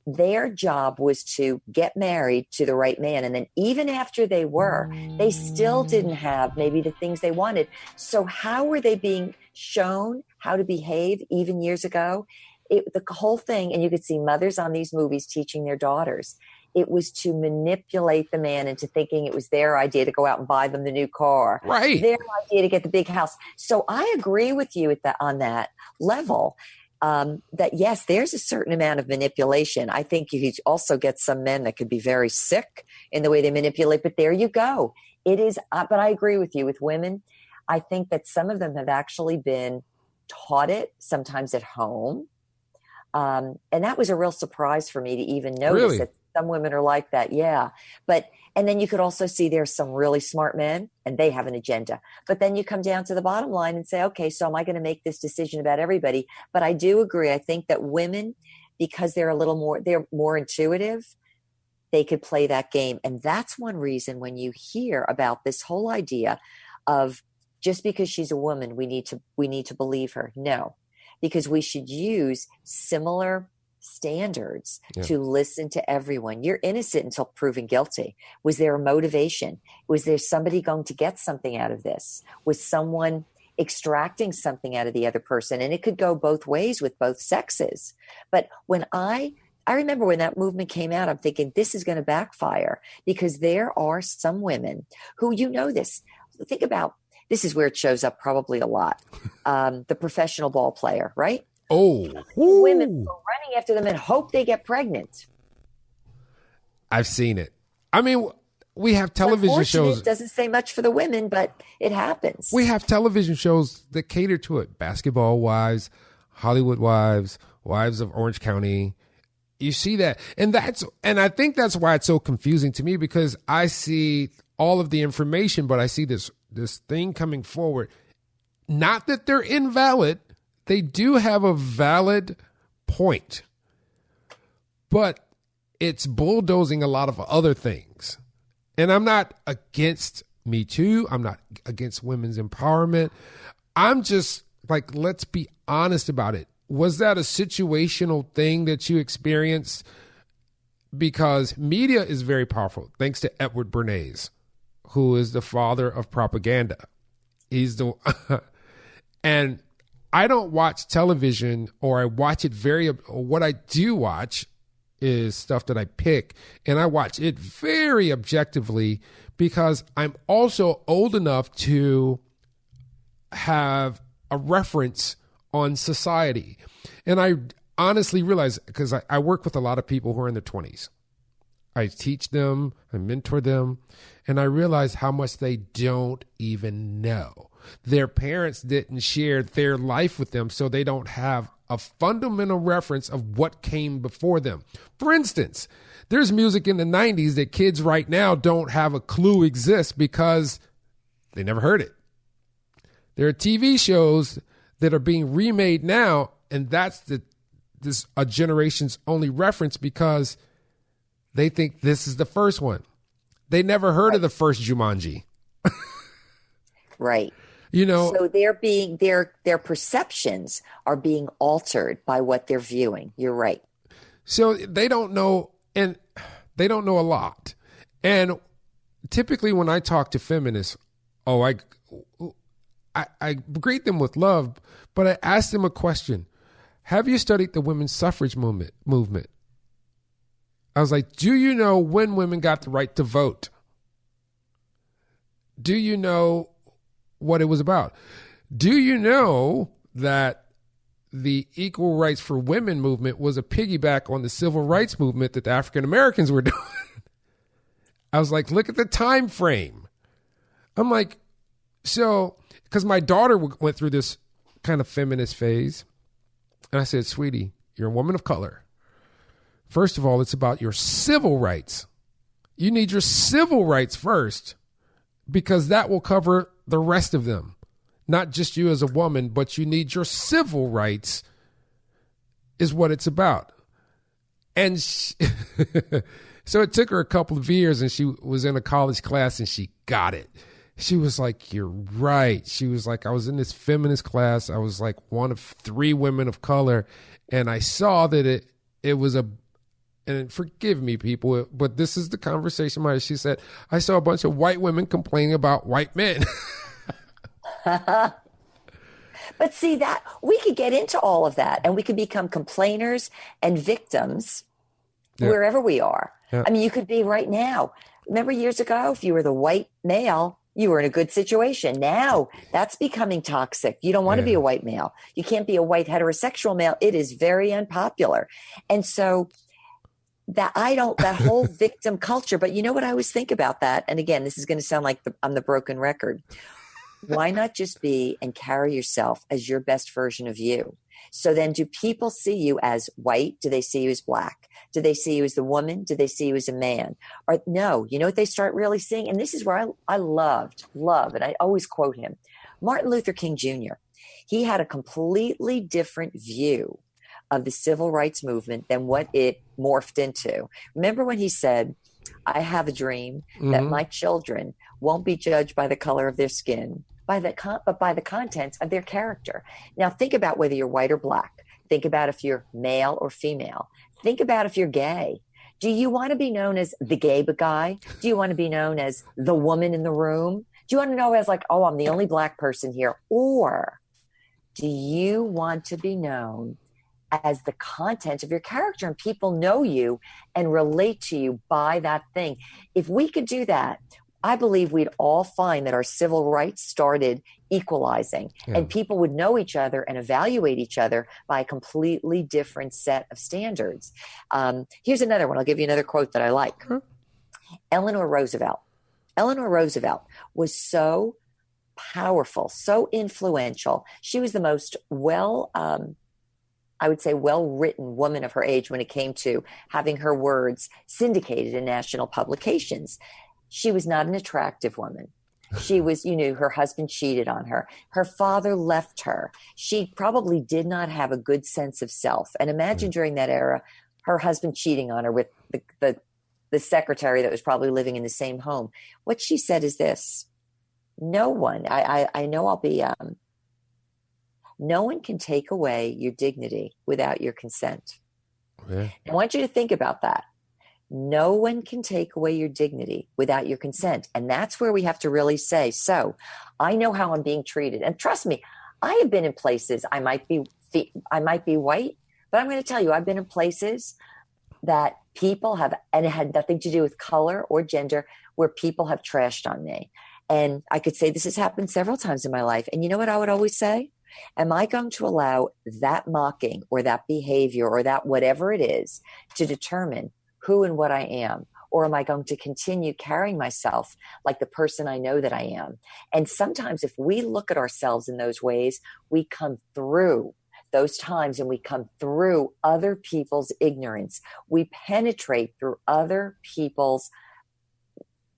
Their job was to get married to the right man. And then even after they were, they still didn't have maybe the things they wanted. So how were they being shown how to behave even years ago? The whole thing, and you could see mothers on these movies teaching their daughters, it was to manipulate the man into thinking it was their idea to go out and buy them the new car. Right. Their idea to get the big house. So I agree with you on that level. That yes, there's a certain amount of manipulation. I think you also get some men that could be very sick in the way they manipulate, but there you go. It is, but I agree with you with women. I think that some of them have actually been taught it sometimes at home. And that was a real surprise for me to even notice that some women are like that. Yeah. And then you could also see there's some really smart men and they have an agenda. But then you come down to the bottom line and say, okay, so am I going to make this decision about everybody? But I do agree. I think that women, because they're more intuitive, they could play that game. And that's one reason when you hear about this whole idea of just because she's a woman, we need to believe her. No, because we should use similar standards to listen to everyone. You're innocent until proven guilty. Was there a motivation? Was there somebody going to get something out of this? Was someone extracting something out of the other person? And it could go both ways with both sexes. But when I remember when that movement came out, I'm thinking this is going to backfire, because there are some women who, this, think about, this is where it shows up probably a lot. The professional ball player, right? Oh, women go running after them and hope they get pregnant. I've seen it. I mean, we have television shows. It doesn't say much for the women, but it happens. We have television shows that cater to it. Basketball Wives, Hollywood Wives, Wives of Orange County. You see that. And I think that's why it's so confusing to me, because I see all of the information, but I see this thing coming forward. Not that they're invalid. They do have a valid point, but it's bulldozing a lot of other things. And I'm not against Me Too. I'm not against women's empowerment. I'm just like, let's be honest about it. Was that a situational thing that you experienced? Because media is very powerful. Thanks to Edward Bernays, who is the father of propaganda. He's and I don't watch television, or I watch it what I do watch is stuff that I pick, and I watch it very objectively, because I'm also old enough to have a reference on society. And I honestly realize, because I work with a lot of people who are in their 20s. I teach them, I mentor them, and I realize how much they don't even know. Their parents didn't share their life with them, so they don't have a fundamental reference of what came before them. For instance, there's music in the 90s that kids right now don't have a clue exists because they never heard it. There are TV shows that are being remade now, and that's a generation's only reference, because they think this is the first one. They never heard of the first Jumanji. Right. So their perceptions are being altered by what they're viewing. You're right. So they don't know, and they don't know a lot. And typically when I talk to feminists, I greet them with love, but I ask them a question. Have you studied the women's suffrage movement? I was like, do you know when women got the right to vote? Do you know what it was about? Do you know that the Equal Rights for Women movement was a piggyback on the civil rights movement that the African Americans were doing? I was like, look at the time frame. I'm like, so, because my daughter went through this kind of feminist phase. And I said, sweetie, you're a woman of color. First of all, it's about your civil rights. You need your civil rights first, because that will cover the rest of them. Not just you as a woman, but you need your civil rights is what it's about. And so it took her a couple of years, and she was in a college class and she got it. She was like, you're right. She was like, I was in this feminist class. I was like one of 3 women of color. And I saw that it was and forgive me, people, but this is the conversation. She said, I saw a bunch of white women complaining about white men. But see, that we could get into all of that, and we could become complainers and victims wherever we are. Yeah. I mean, you could be right now. Remember years ago, if you were the white male, you were in a good situation. Now that's becoming toxic. You don't want to be a white male. You can't be a white heterosexual male. It is very unpopular. And so that whole victim culture, but you know what I always think about that? And again, this is going to sound like I'm the broken record. Why not just be and carry yourself as your best version of you? So then, do people see you as white? Do they see you as black? Do they see you as the woman? Do they see you as a man? Or no, you know what they start really seeing? And this is where I love, and I always quote him, Martin Luther King Jr. He had a completely different view of the civil rights movement than what it morphed into. Remember when he said, I have a dream that my children won't be judged by the color of their skin, but by the contents of their character. Now, think about whether you're white or black. Think about if you're male or female. Think about if you're gay. Do you want to be known as the gay guy? Do you want to be known as the woman in the room? Do you want to know as like, oh, I'm the only black person here? Or do you want to be known as the content of your character, and people know you and relate to you by that thing? If we could do that, I believe we'd all find that our civil rights started equalizing, and people would know each other and evaluate each other by a completely different set of standards. Here's another one. I'll give you another quote that I like. Eleanor Roosevelt. Eleanor Roosevelt was so powerful, so influential. She was the most I would say well-written woman of her age when it came to having her words syndicated in national publications. She was not an attractive woman. She was, her husband cheated on her. Her father left her. She probably did not have a good sense of self. And imagine during that era, her husband cheating on her with the secretary that was probably living in the same home. What she said is this: no one, I know I'll be, no one can take away your dignity without your consent. Yeah. I want you to think about that. No one can take away your dignity without your consent. And that's where we have to really say, so I know how I'm being treated. And trust me, I have been in places, I might be white, but I'm going to tell you, I've been in places that people have, and it had nothing to do with color or gender, where people have trashed on me. And I could say this has happened several times in my life. And you know what I would always say? Am I going to allow that mocking or that behavior or that whatever it is to determine who and what I am? Or am I going to continue carrying myself like the person I know that I am? And sometimes if we look at ourselves in those ways, we come through those times and we come through other people's ignorance. We penetrate through other people's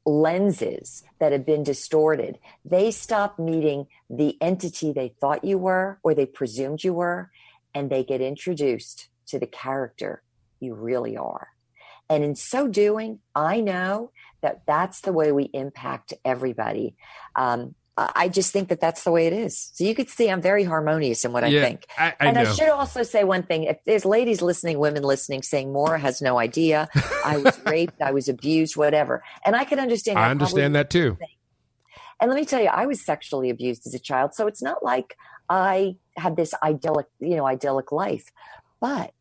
lenses that have been distorted. They stop meeting the entity they thought you were or they presumed you were, and they get introduced to the character you really are. And in so doing, I know that that's the way we impact everybody. I just think that that's the way it is. So you could see I'm very harmonious in what I think. I know. I should also say one thing. If there's ladies listening, women listening, saying Maura has no idea, I was raped, I was abused, whatever. And I can understand. I understand that too. And let me tell you, I was sexually abused as a child. So it's not like I had this idyllic life. But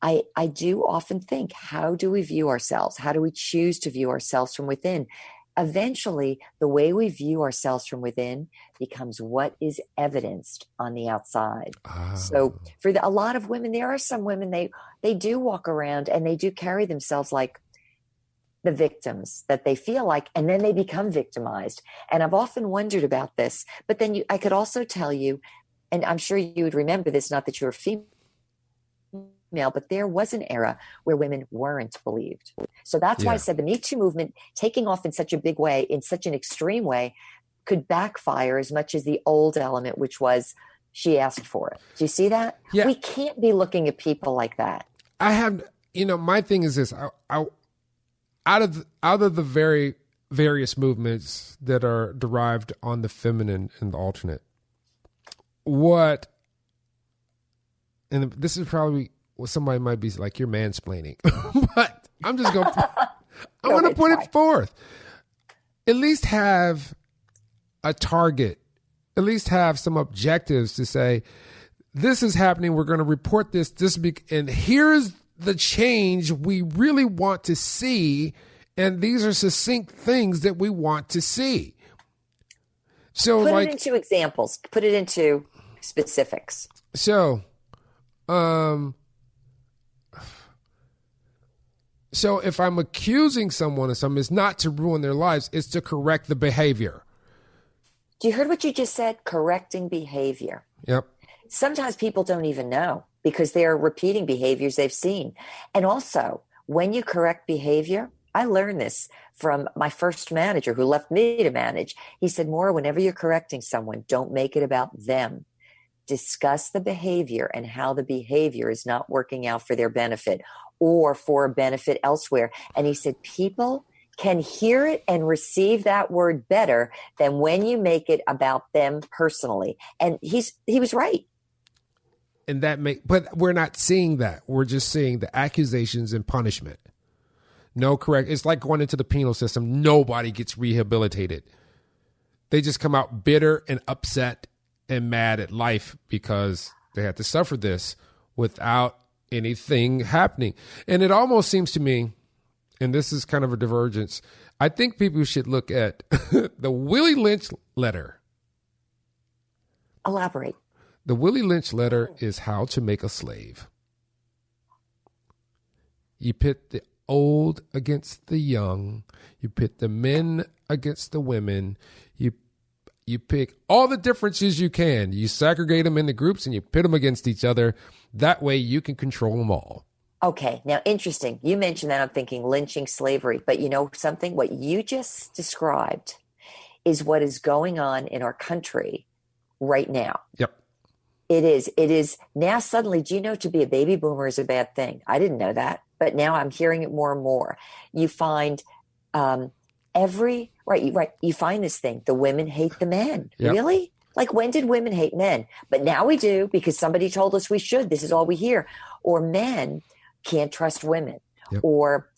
I do often think, how do we view ourselves? How do we choose to view ourselves from within? Eventually, the way we view ourselves from within becomes what is evidenced on the outside. Oh. So for a lot of women, there are some women, they do walk around and they do carry themselves like the victims that they feel like, and then they become victimized. And I've often wondered about this, but then I could also tell you, and I'm sure you would remember this, not that you're a female, female, but there was an era where women weren't believed. So that's why I said the Me Too movement taking off in such a big way, in such an extreme way, could backfire as much as the old element, which was she asked for it. Do you see that? Yeah. We can't be looking at people like that. I have, my thing is this. Out of the very various movements that are derived on the feminine and the alternate, and this is probably what somebody might be like, you're mansplaining, but I'm just going to put it forth. At least have a target, at least have some objectives to say, this is happening. We're going to report this, and here's the change we really want to see. And these are succinct things that we want to see. So put it into examples, put it into specifics. So if I'm accusing someone of something, it's not to ruin their lives, it's to correct the behavior. Do you heard what you just said? Correcting behavior. Yep. Sometimes people don't even know because they're repeating behaviors they've seen. And also, when you correct behavior, I learned this from my first manager who left me to manage. He said, Maura, whenever you're correcting someone, don't make it about them. Discuss the behavior and how the behavior is not working out for their benefit or for a benefit elsewhere. And he said, people can hear it and receive that word better than when you make it about them personally. And he was right. And but we're not seeing that. We're just seeing the accusations and punishment. No, correct. It's like going into the penal system. Nobody gets rehabilitated. They just come out bitter and upset and mad at life because they had to suffer this without anything happening. And it almost seems to me, and this is kind of a divergence, I think people should look at the Willie Lynch letter. Elaborate. The Willie Lynch letter is how to make a slave. You pit the old against the young. You pit the men against the women. You pick all the differences you can. You segregate them into groups and you pit them against each other. That way you can control them all. Okay. Now, interesting. You mentioned that. I'm thinking lynching, slavery. But you know something? What you just described is what is going on in our country right now. Yep. It is now suddenly, do you know, to be a baby boomer is a bad thing? I didn't know that, but now I'm hearing it more and more. You find you find this thing, the women hate the men. Yep. Really? Like, when did women hate men? But now we do because somebody told us we should. This is all we hear. Or men can't trust women. Yep. Or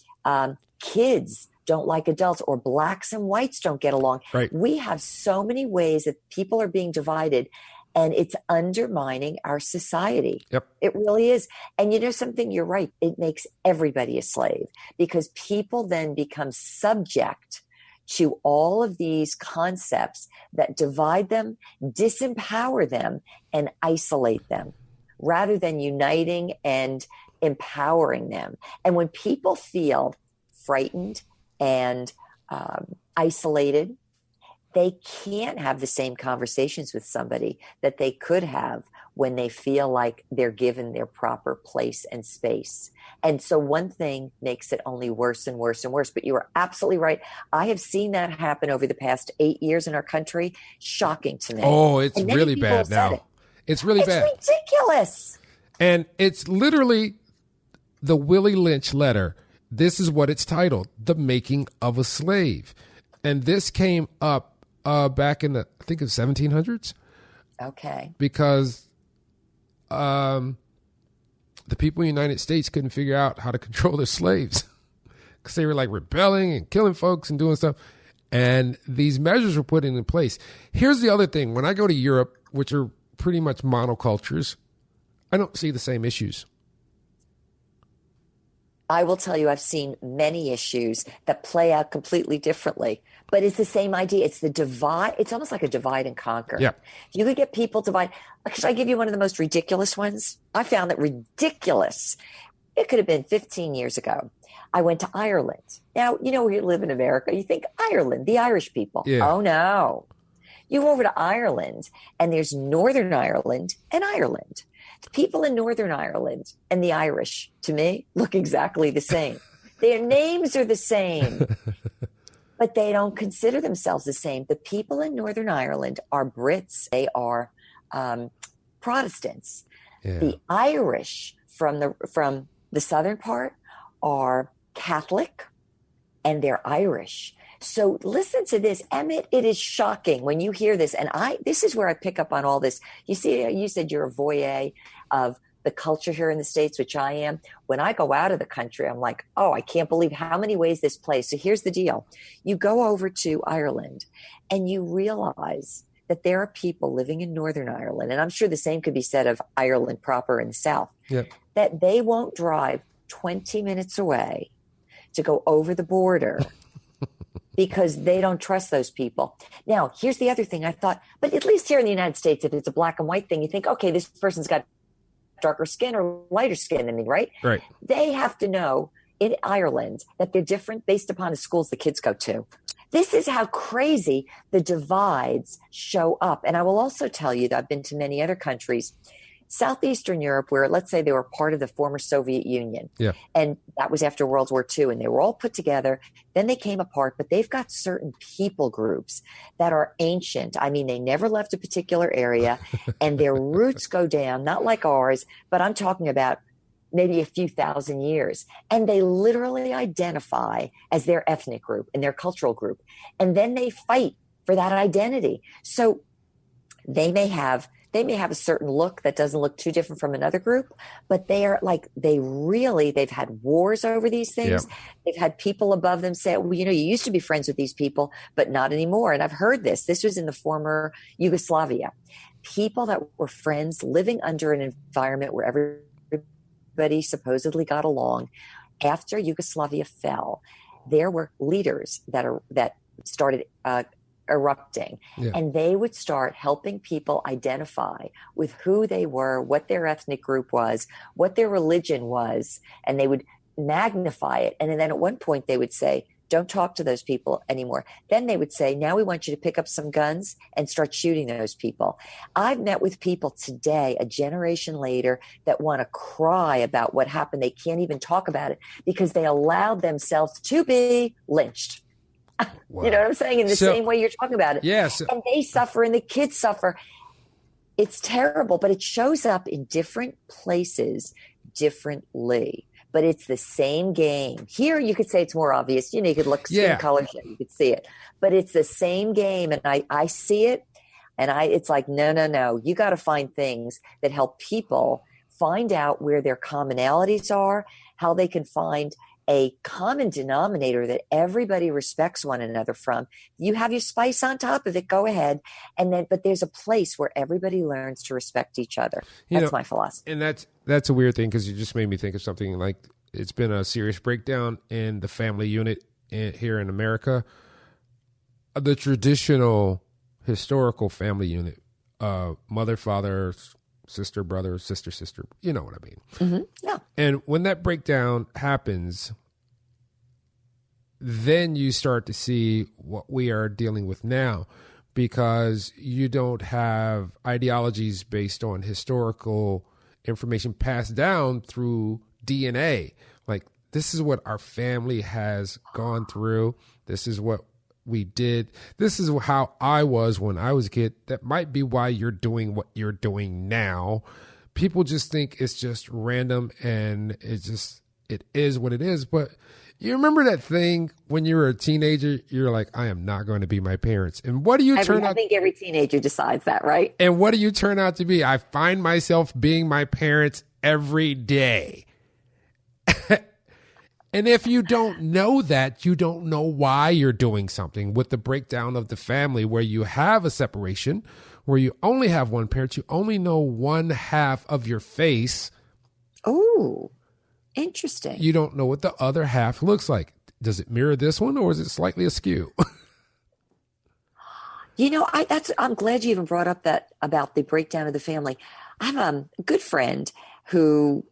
kids don't like adults, or blacks and whites don't get along. Right. We have so many ways that people are being divided, and it's undermining our society. Yep. It really is. And you know something? You're right. It makes everybody a slave because people then become subject to all of these concepts that divide them, disempower them, and isolate them rather than uniting and empowering them. And when people feel frightened and isolated, they can't have the same conversations with somebody that they could have when they feel like they're given their proper place and space. And so one thing makes it only worse and worse and worse. But you are absolutely right. I have seen that happen over the past 8 years in our country. Shocking to me. Oh, it's really bad now. It's really bad. It's ridiculous. And it's literally the Willie Lynch letter. This is what it's titled, The Making of a Slave. And this came up back in the 1700s. Okay. Because the people in the United States couldn't figure out how to control their slaves because they were like rebelling and killing folks and doing stuff. And these measures were put in place. Here's the other thing. When I go to Europe, which are pretty much monocultures, I don't see the same issues. I will tell you, I've seen many issues that play out completely differently, but it's the same idea. It's the divide. It's almost like a divide and conquer. Yeah. If you could get people divided, should I give you one of the most ridiculous ones? I found that ridiculous. It could have been 15 years ago. I went to Ireland. Now, you know, we live in America. You think Ireland, the Irish people. Yeah. Oh, no. You go over to Ireland, and there's Northern Ireland and Ireland. People in Northern Ireland and the Irish, to me, look exactly the same. Their names are the same, but they don't consider themselves the same. The people in Northern Ireland are Brits. They are Protestants. Yeah. The Irish from the southern part are Catholic, and they're Irish. So listen to this, Emmett. It is shocking when you hear this. And this is where I pick up on all this. You see, you said you're a voyeur of the culture here in the States, which I am. When I go out of the country, I'm like, oh, I can't believe how many ways this plays. So here's the deal. You go over to Ireland and you realize that there are people living in Northern Ireland, and I'm sure the same could be said of Ireland proper in the South, that they won't drive 20 minutes away to go over the border because they don't trust those people. Now, here's the other thing I thought, but at least here in the United States, if it's a black and white thing, you think, okay, this person's got darker skin or lighter skin than me, right? Right. They have to know in Ireland that they're different based upon the schools the kids go to. This is how crazy the divides show up. And I will also tell you that I've been to many other countries, Southeastern Europe, where let's say they were part of the former Soviet Union. Yeah. And that was after World War II, and they were all put together. Then they came apart, but they've got certain people groups that are ancient. I mean, they never left a particular area, and their roots go down, not like ours, but I'm talking about maybe a few thousand years. And they literally identify as their ethnic group and their cultural group. And then they fight for that identity. So they may have a certain look that doesn't look too different from another group, but they've had wars over these things. Yeah. They've had people above them say, well, you used to be friends with these people, but not anymore. And I've heard this. This was in the former Yugoslavia. People that were friends living under an environment where everybody supposedly got along. After Yugoslavia fell, there were leaders that started erupting, and they would start helping people identify with who they were, what their ethnic group was, what their religion was, and they would magnify it. And then at one point they would say, don't talk to those people anymore. Then they would say, now we want you to pick up some guns and start shooting those people. I've met with people today, a generation later, that want to cry about what happened. They can't even talk about it because they allowed themselves to be lynched. Wow. You know what I'm saying? In the same way you're talking about it. Yes. And they suffer and the kids suffer. It's terrible, but it shows up in different places differently. But it's the same game. Here you could say it's more obvious. You could look skin color, you could see it. But it's the same game. And I see it. And it's like, no. You got to find things that help people find out where their commonalities are, how they can find a common denominator that everybody respects one another from. You have your spice on top of it, go ahead. But there's a place where everybody learns to respect each other. That's my philosophy. And that's a weird thing, because you just made me think of something like it's been a serious breakdown in the family unit here in America. The traditional historical family unit, mother, father, sister, brother, sister, you know what I mean? Mm-hmm. Yeah. And when that breakdown happens, then you start to see what we are dealing with now, because you don't have ideologies based on historical information passed down through DNA. Like, this is what our family has gone through. This is what we did. This is how I was when I was a kid. That might be why you're doing what you're doing now. People just think it's just random, and it is what it is. But you remember that thing when you were a teenager, you're like, I am not going to be my parents. And what do you turn out? I think every teenager decides that, right? And what do you turn out to be? I find myself being my parents every day. And if you don't know that, you don't know why you're doing something. With the breakdown of the family, where you have a separation, where you only have one parent, you only know one half of your face. Oh, interesting. You don't know what the other half looks like. Does it mirror this one, or is it slightly askew? I'm glad you even brought up that about the breakdown of the family. I have a good friend who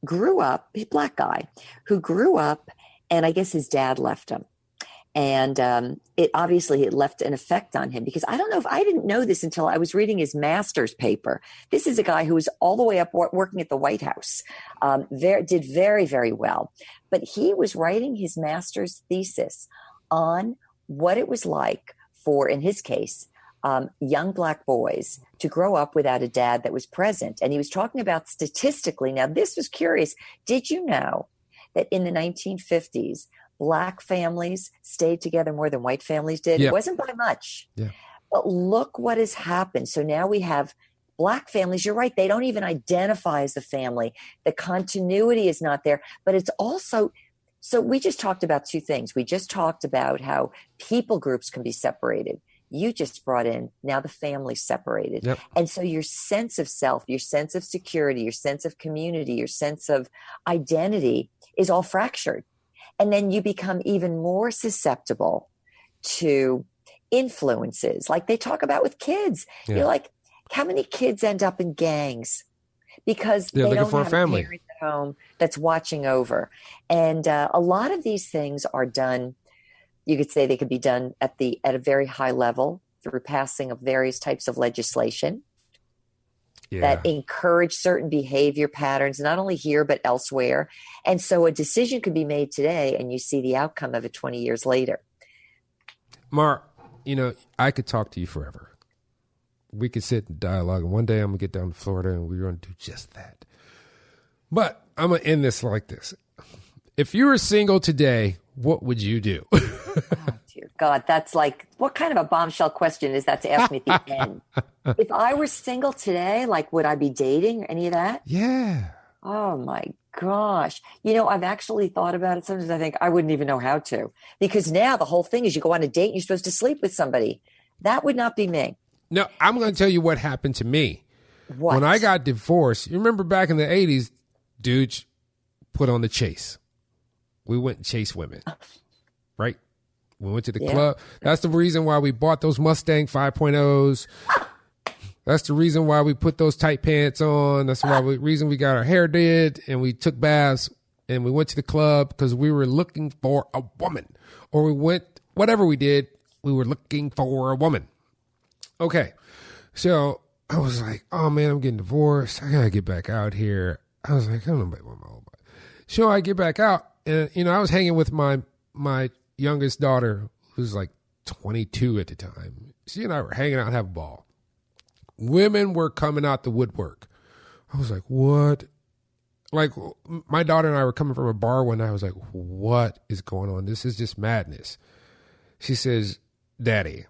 grew up, a black guy, who grew up, and I guess his dad left him. And it left an effect on him, because I didn't know this until I was reading his master's paper. This is a guy who was all the way up working at the White House, did very, very well. But he was writing his master's thesis on what it was like for, in his case, young Black boys to grow up without a dad that was present. And he was talking about statistically. Now, this was curious. Did you know that in the 1950s, Black families stayed together more than white families did? Yeah. It wasn't by much. Yeah. But look what has happened. So now we have Black families. You're right. They don't even identify as a family. The continuity is not there. But it's also, so we just talked about two things. We just talked about how people groups can be separated. You just brought in now the family separated. Yep. And so your sense of self, your sense of security, your sense of community, your sense of identity is all fractured. And then you become even more susceptible to influences like they talk about with kids. Yeah. You're like, how many kids end up in gangs because they don't have a parent at home that's watching over? And a lot of these things are done. You could say they could be done at a very high level through passing of various types of legislation that encourage certain behavior patterns, not only here, but elsewhere. And so a decision could be made today and you see the outcome of it 20 years later. Mar, I could talk to you forever. We could sit and dialogue. And one day I'm going to get down to Florida and we're going to do just that. But I'm going to end this like this. If you were single today, what would you do? Oh, dear God, that's like, what kind of a bombshell question is that to ask me at the end? If I were single today, like, would I be dating or any of that? Yeah. Oh, my gosh. I've actually thought about it. Sometimes I think I wouldn't even know how to, because now the whole thing is you go on a date and you're supposed to sleep with somebody. That would not be me. No, I'm going to tell you what happened to me. What? When I got divorced, you remember back in the 80s, dudes put on the chase. We went and chased women, right? We went to the club. That's the reason why we bought those Mustang 5.0s. That's the reason why we put those tight pants on. That's the reason we got our hair did and we took baths and we went to the club because we were looking for a woman. Or we went, whatever we did, we were looking for a woman. Okay. So I was like, oh man, I'm getting divorced. I got to get back out here. I was like, I don't know about my whole body. So I get back out and, I was hanging with my youngest daughter, who's like 22 at the time. She and I were hanging out and have a ball. Women were coming out the woodwork. I was like, what? Like, my daughter and I were coming from a bar one night. I was like, what is going on? This is just madness. She says, Daddy.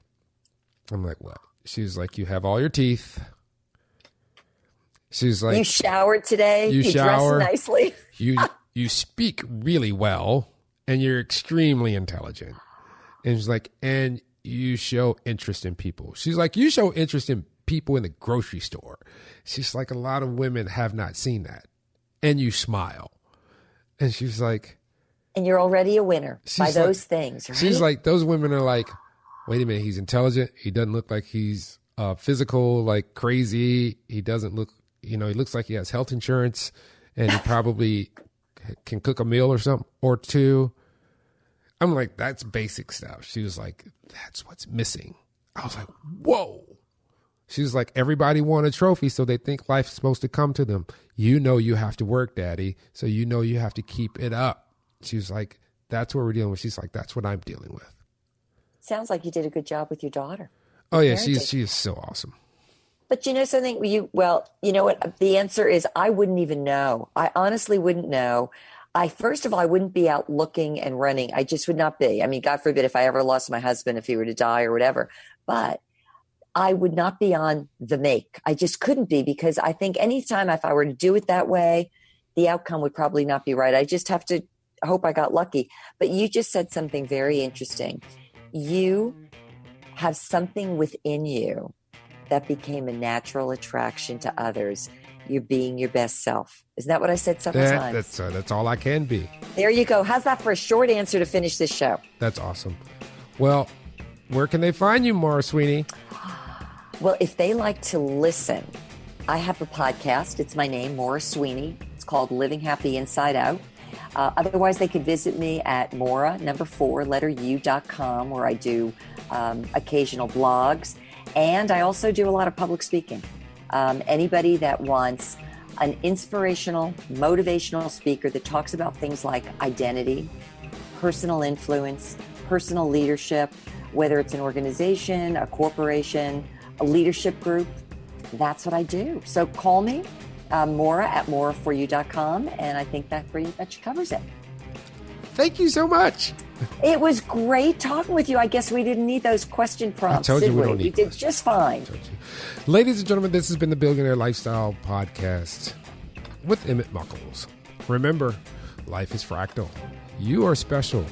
I'm like, what? She's like, you have all your teeth. She's like, you showered today? You shower dressed nicely? You speak really well, and you're extremely intelligent. And she's like, and you show interest in people. She's like, you show interest in people in the grocery store. She's like, a lot of women have not seen that. And you smile. And she's like, and you're already a winner by those things, right? She's like, those women are like, wait a minute, he's intelligent. He doesn't look like he's physical, like crazy. He doesn't look, he looks like he has health insurance and he probably can cook a meal or something or two. I'm like, that's basic stuff. She was like, that's what's missing. I was like, whoa. She was like, everybody won a trophy, so they think life's supposed to come to them. You have to work, Daddy, so you have to keep it up. She was like, that's what we're dealing with. She's like, that's what I'm dealing with. Sounds like you did a good job with your daughter. Oh, yeah, she is so awesome. But you know something? You know what? The answer is I wouldn't even know. I honestly wouldn't know. First of all, I wouldn't be out looking and running. I just would not be. I mean, God forbid if I ever lost my husband, if he were to die or whatever. But I would not be on the make. I just couldn't be, because I think anytime if I were to do it that way, the outcome would probably not be right. I just have to hope I got lucky. But you just said something very interesting. You have something within you that became a natural attraction to others. You're being your best self. Isn't that what I said several times? That's all I can be. There you go. How's that for a short answer to finish this show? That's awesome. Well, where can they find you, Marua Sweeney? Well, if they like to listen, I have a podcast. It's my name, Marua Sweeney. It's called Living Happy Inside Out. Otherwise, they could visit me at Maura, u.com, where I do occasional blogs. And I also do a lot of public speaking. Anybody that wants an inspirational, motivational speaker that talks about things like identity, personal influence, personal leadership, whether it's an organization, a corporation, a leadership group, that's what I do. So call me, Maura at mauraforyou.com, and I think that pretty much covers it. Thank you so much. It was great talking with you. I guess we didn't need those question prompts. I told you we did don't need You did just fine. Ladies and gentlemen, this has been the Billionaire Lifestyle Podcast with Emmett Muckles. Remember, life is fractal. You are special.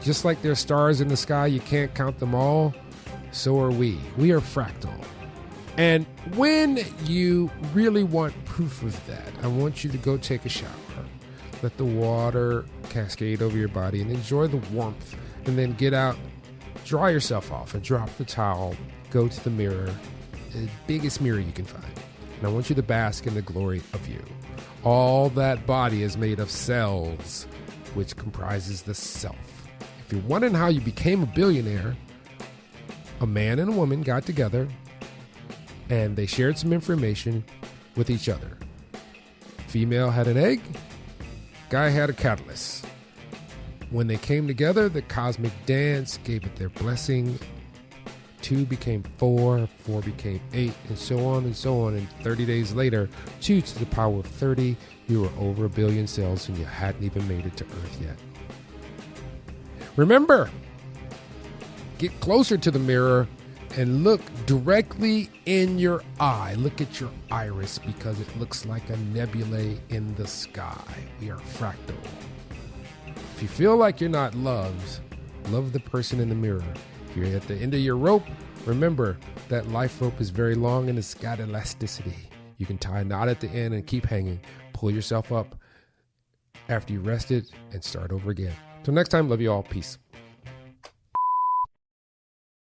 Just like there's stars in the sky, you can't count them all. So are we. We are fractal. And when you really want proof of that, I want you to go take a shower. Let the water cascade over your body and enjoy the warmth. And then get out, dry yourself off and drop the towel. Go to the mirror, the biggest mirror you can find. And I want you to bask in the glory of you. All that body is made of cells, which comprises the self. If you're wondering how you became a billionaire, a man and a woman got together and they shared some information with each other. Female had an egg, guy had a catalyst. When they came together, the cosmic dance gave it their blessing. 2 became 4, 4 became 8, and so on and so on. And 30 days later, 2 to the power of 30, you were over 1 billion cells and you hadn't even made it to Earth yet. Remember, get closer to the mirror and look directly in your eye. Look at your iris because it looks like a nebulae in the sky. We are fractal. If you feel like you're not loved, love the person in the mirror. If you're at the end of your rope, remember that life rope is very long and it's got elasticity. You can tie a knot at the end and keep hanging. Pull yourself up after you rested and start over again. Till next time, love you all. Peace.